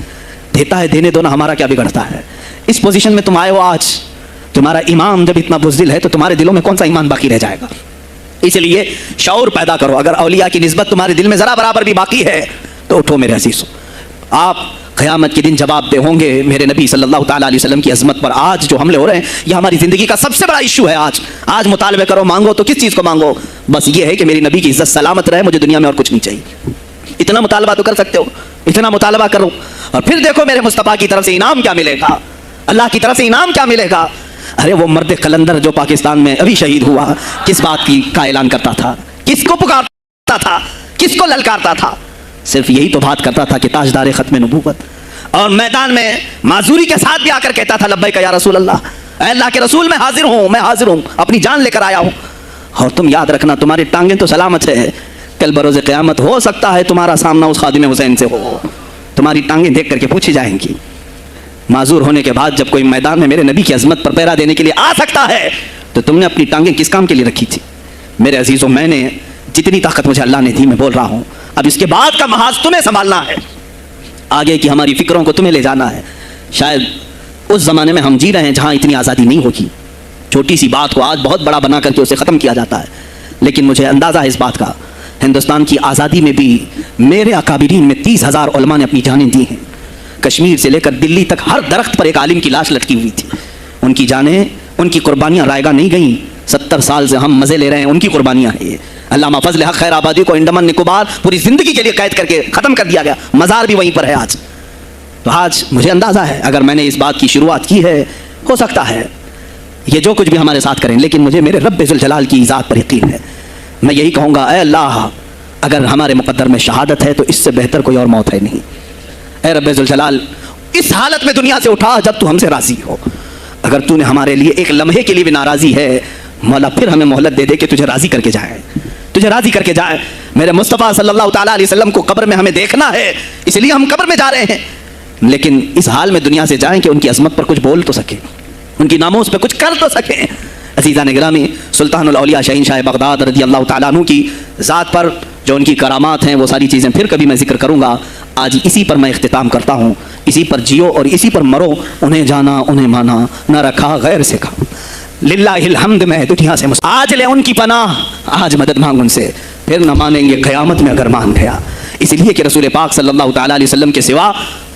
Speaker 4: دیتا ہے دینے دو نا، ہمارا کیا بگڑتا ہے. اس پوزیشن میں تم آئے ہو آج، تمہارا امام جب اتنا بزدل ہے تو تمہارے دلوں میں کون سا ایمان باقی رہ جائے گا. اس لیے شعور پیدا کرو. اگر اولیاء کی نسبت تمہارے دل میں ذرا برابر بھی باقی ہے تو اٹھو میرے عزیزو. آپ قیامت کے دن جواب دہ ہوں گے میرے نبی صلی اللہ تعالیٰ علیہ وسلم کی عظمت پر. آج جو حملے ہو رہے ہیں یہ ہماری زندگی کا سب سے بڑا ایشو ہے. آج مطالبے کرو، مانگو تو کس چیز کو مانگو؟ بس یہ ہے کہ میری نبی کی عزت سلامت رہے، مجھے دنیا میں اور کچھ نہیں چاہیے. اتنا مطالبہ تو کر سکتے ہو، اتنا مطالبہ کرو اور پھر دیکھو میرے مصطفیٰ کی طرف سے انعام کیا ملے گا، اللہ کی طرف سے انعام کیا ملے گا. ارے وہ مرد قلندر جو پاکستان میں ابھی شہید ہوا، کس بات کا اعلان کرتا تھا؟ کس کو پکارتا تھا؟ کس کو للکارتا تھا؟ صرف یہی تو بات کرتا تھا کہ تاجدار ختم نبوت. اور میدان میں معذوری کے ساتھ بھی آ کر کہتا تھا لبیک یا رسول اللہ، اے اللہ کے رسول میں حاضر ہوں، اپنی جان لے کر آیا ہوں. اور تم یاد رکھنا تمہاری ٹانگیں تو سلامت ہے، کل بروز قیامت ہو سکتا ہے تمہارا سامنا اس خادم حسین سے ہو، تمہاری ٹانگیں دیکھ کر کے پوچھی جائیں گی. معذور ہونے کے بعد جب کوئی میدان میں میرے نبی کی عظمت پر پہرا دینے کے لیے آ سکتا ہے تو تم نے اپنی ٹانگیں کس کام کے لیے رکھی تھی؟ میرے عزیزوں، میں نے جتنی طاقت مجھے اللہ نے دی میں بول رہا ہوں. اب اس کے بعد کا محاذ تمہیں سنبھالنا ہے، آگے کی ہماری فکروں کو تمہیں لے جانا ہے. شاید اس زمانے میں ہم جی رہے ہیں جہاں اتنی آزادی نہیں ہوگی. چھوٹی سی بات کو آج بہت بڑا بنا کر کے اسے ختم کیا جاتا ہے. لیکن مجھے اندازہ ہے اس بات کا، ہندوستان کی آزادی میں بھی میرے اکابرین میں 30,000 علماء نے اپنی جانیں دی ہیں. کشمیر سے لے کر دلی تک ہر درخت پر ایک عالم کی لاش لٹکی ہوئی تھی. ان کی جانیں، ان کی قربانیاں رائگاں نہیں گئیں. 70 سال سے ہم مزے لے رہے ہیں، ان کی قربانیاں ہیں یہ. علامہ فضل حق خیر آبادی کو انڈمان نکوبار پوری زندگی کے لیے قید کر کے ختم کر دیا گیا، مزار بھی وہیں پر ہے آج. تو آج مجھے اندازہ ہے اگر میں نے اس بات کی شروعات کی ہے، ہو سکتا ہے یہ جو کچھ بھی ہمارے ساتھ کریں، لیکن مجھے میرے رب ذوالجلال کی ذات پر یقین ہے. میں یہی کہوں گا، اے اللہ، اگر ہمارے مقدر میں شہادت ہے تو اس سے بہتر کوئی اور موت ہے نہیں. اے رب ذوالجلال، اس حالت میں دنیا سے اٹھا جب تو ہم سے راضی ہو. اگر تو نے ہمارے لیے ایک لمحے کے لیے بھی ناراضی ہے، مولا پھر ہمیں مہلت دے دے کہ تجھے راضی کر کے جائے، تجھے راضی کر کے جائے. میرے مصطفیٰ صلی اللہ تعالیٰ علیہ وسلم کو قبر میں ہمیں دیکھنا ہے، اس لیے ہم قبر میں جا رہے ہیں. لیکن اس حال میں دنیا سے جائیں کہ ان کی عظمت پر کچھ بول تو سکیں، ان کی ناموس پہ کچھ کر تو سکیں. عزیزان گرامی، سلطان الاولیاء شاہین شاہ بغداد رضی اللہ تعالیٰ عنہ کی ذات پر جو ان کی کرامات ہیں وہ ساری چیزیں پھر کبھی میں ذکر کروں گا. آج اسی پر میں اختتام کرتا ہوں. اسی پر جیو اور اسی پر مرو. انہیں جانا، انہیں مانا، نہ رکھا غیر سے کھا. للہ الحمد میں دنیا سے آج لے ان کی پناہ، آج مدد مانگ ان سے، پھر نہ مانیں گے قیامت میں اگر مان گیا. اس لیے کہ رسول پاک صلی اللہ تعالیٰ علیہ وسلم کے سوا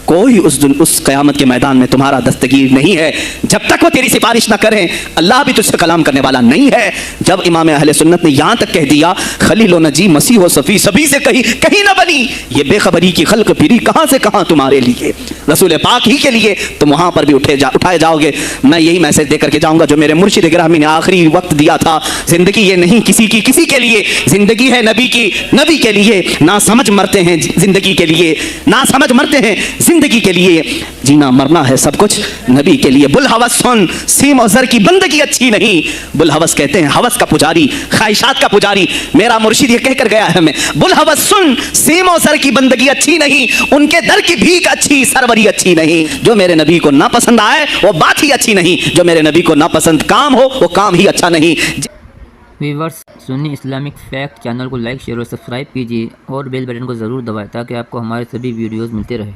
Speaker 4: کوئی اس قیامت کے میدان میں تمہارا دستگیر نہیں ہے. جب تک وہ تیری سفارش نہ کریں، اللہ بھی تجھ سے کلام کرنے والا نہیں ہے. جب امام اہل سنت نے یہاں تک کہہ دیا خلیل و نجی مسیح و صفی سبھی سے کہیں نہ بنی، یہ بے خبری کی خلق پھری کہاں سے کہاں تمہارے لیے، رسول پاک ہی کے لیے، تم وہاں پر بھی اٹھائے جاؤ گے. میں یہی میسج دے کر کے جاؤں گا جو میرے مرشد گرامی نے آخری وقت دیا تھا. زندگی یہ نہیں کسی کے لیے، زندگی ہے نبی کے لیے. نہ سمجھ مرتے ہیں زندگی کے لیے، نہ سمجھ مرتے ہیں زندگی کے لیے. جینا مرنا ہے سب کچھ نبی کے لیے. بلحوث سن، سیم و زر کی بندگی اچھی نہیں. بلحوث کہتے ہیں ہوس کا پجاری، خواہشات کا پجاری. میرا مرشد یہ کہہ کر گیا ہے ہمیں، بلحوث سن، سیم و زر کی بندگی اچھی نہیں، ان کے در کی بھیک اچھی، سروری اچھی نہیں. جو میرے نبی کو نہ پسند آئے وہ بات ہی اچھی نہیں، جو میرے نبی کو نہ پسند کام ہو وہ کام ہی اچھا نہیں.
Speaker 1: ویورز، سنی اسلامک فیکٹ چینل کو لائک، شیئر اور سبسکرائب کیجیے اور بیل بٹن کو ضرور دبائیں تاکہ آپ کو ہمارے سبھی ویڈیوز ملتے رہے.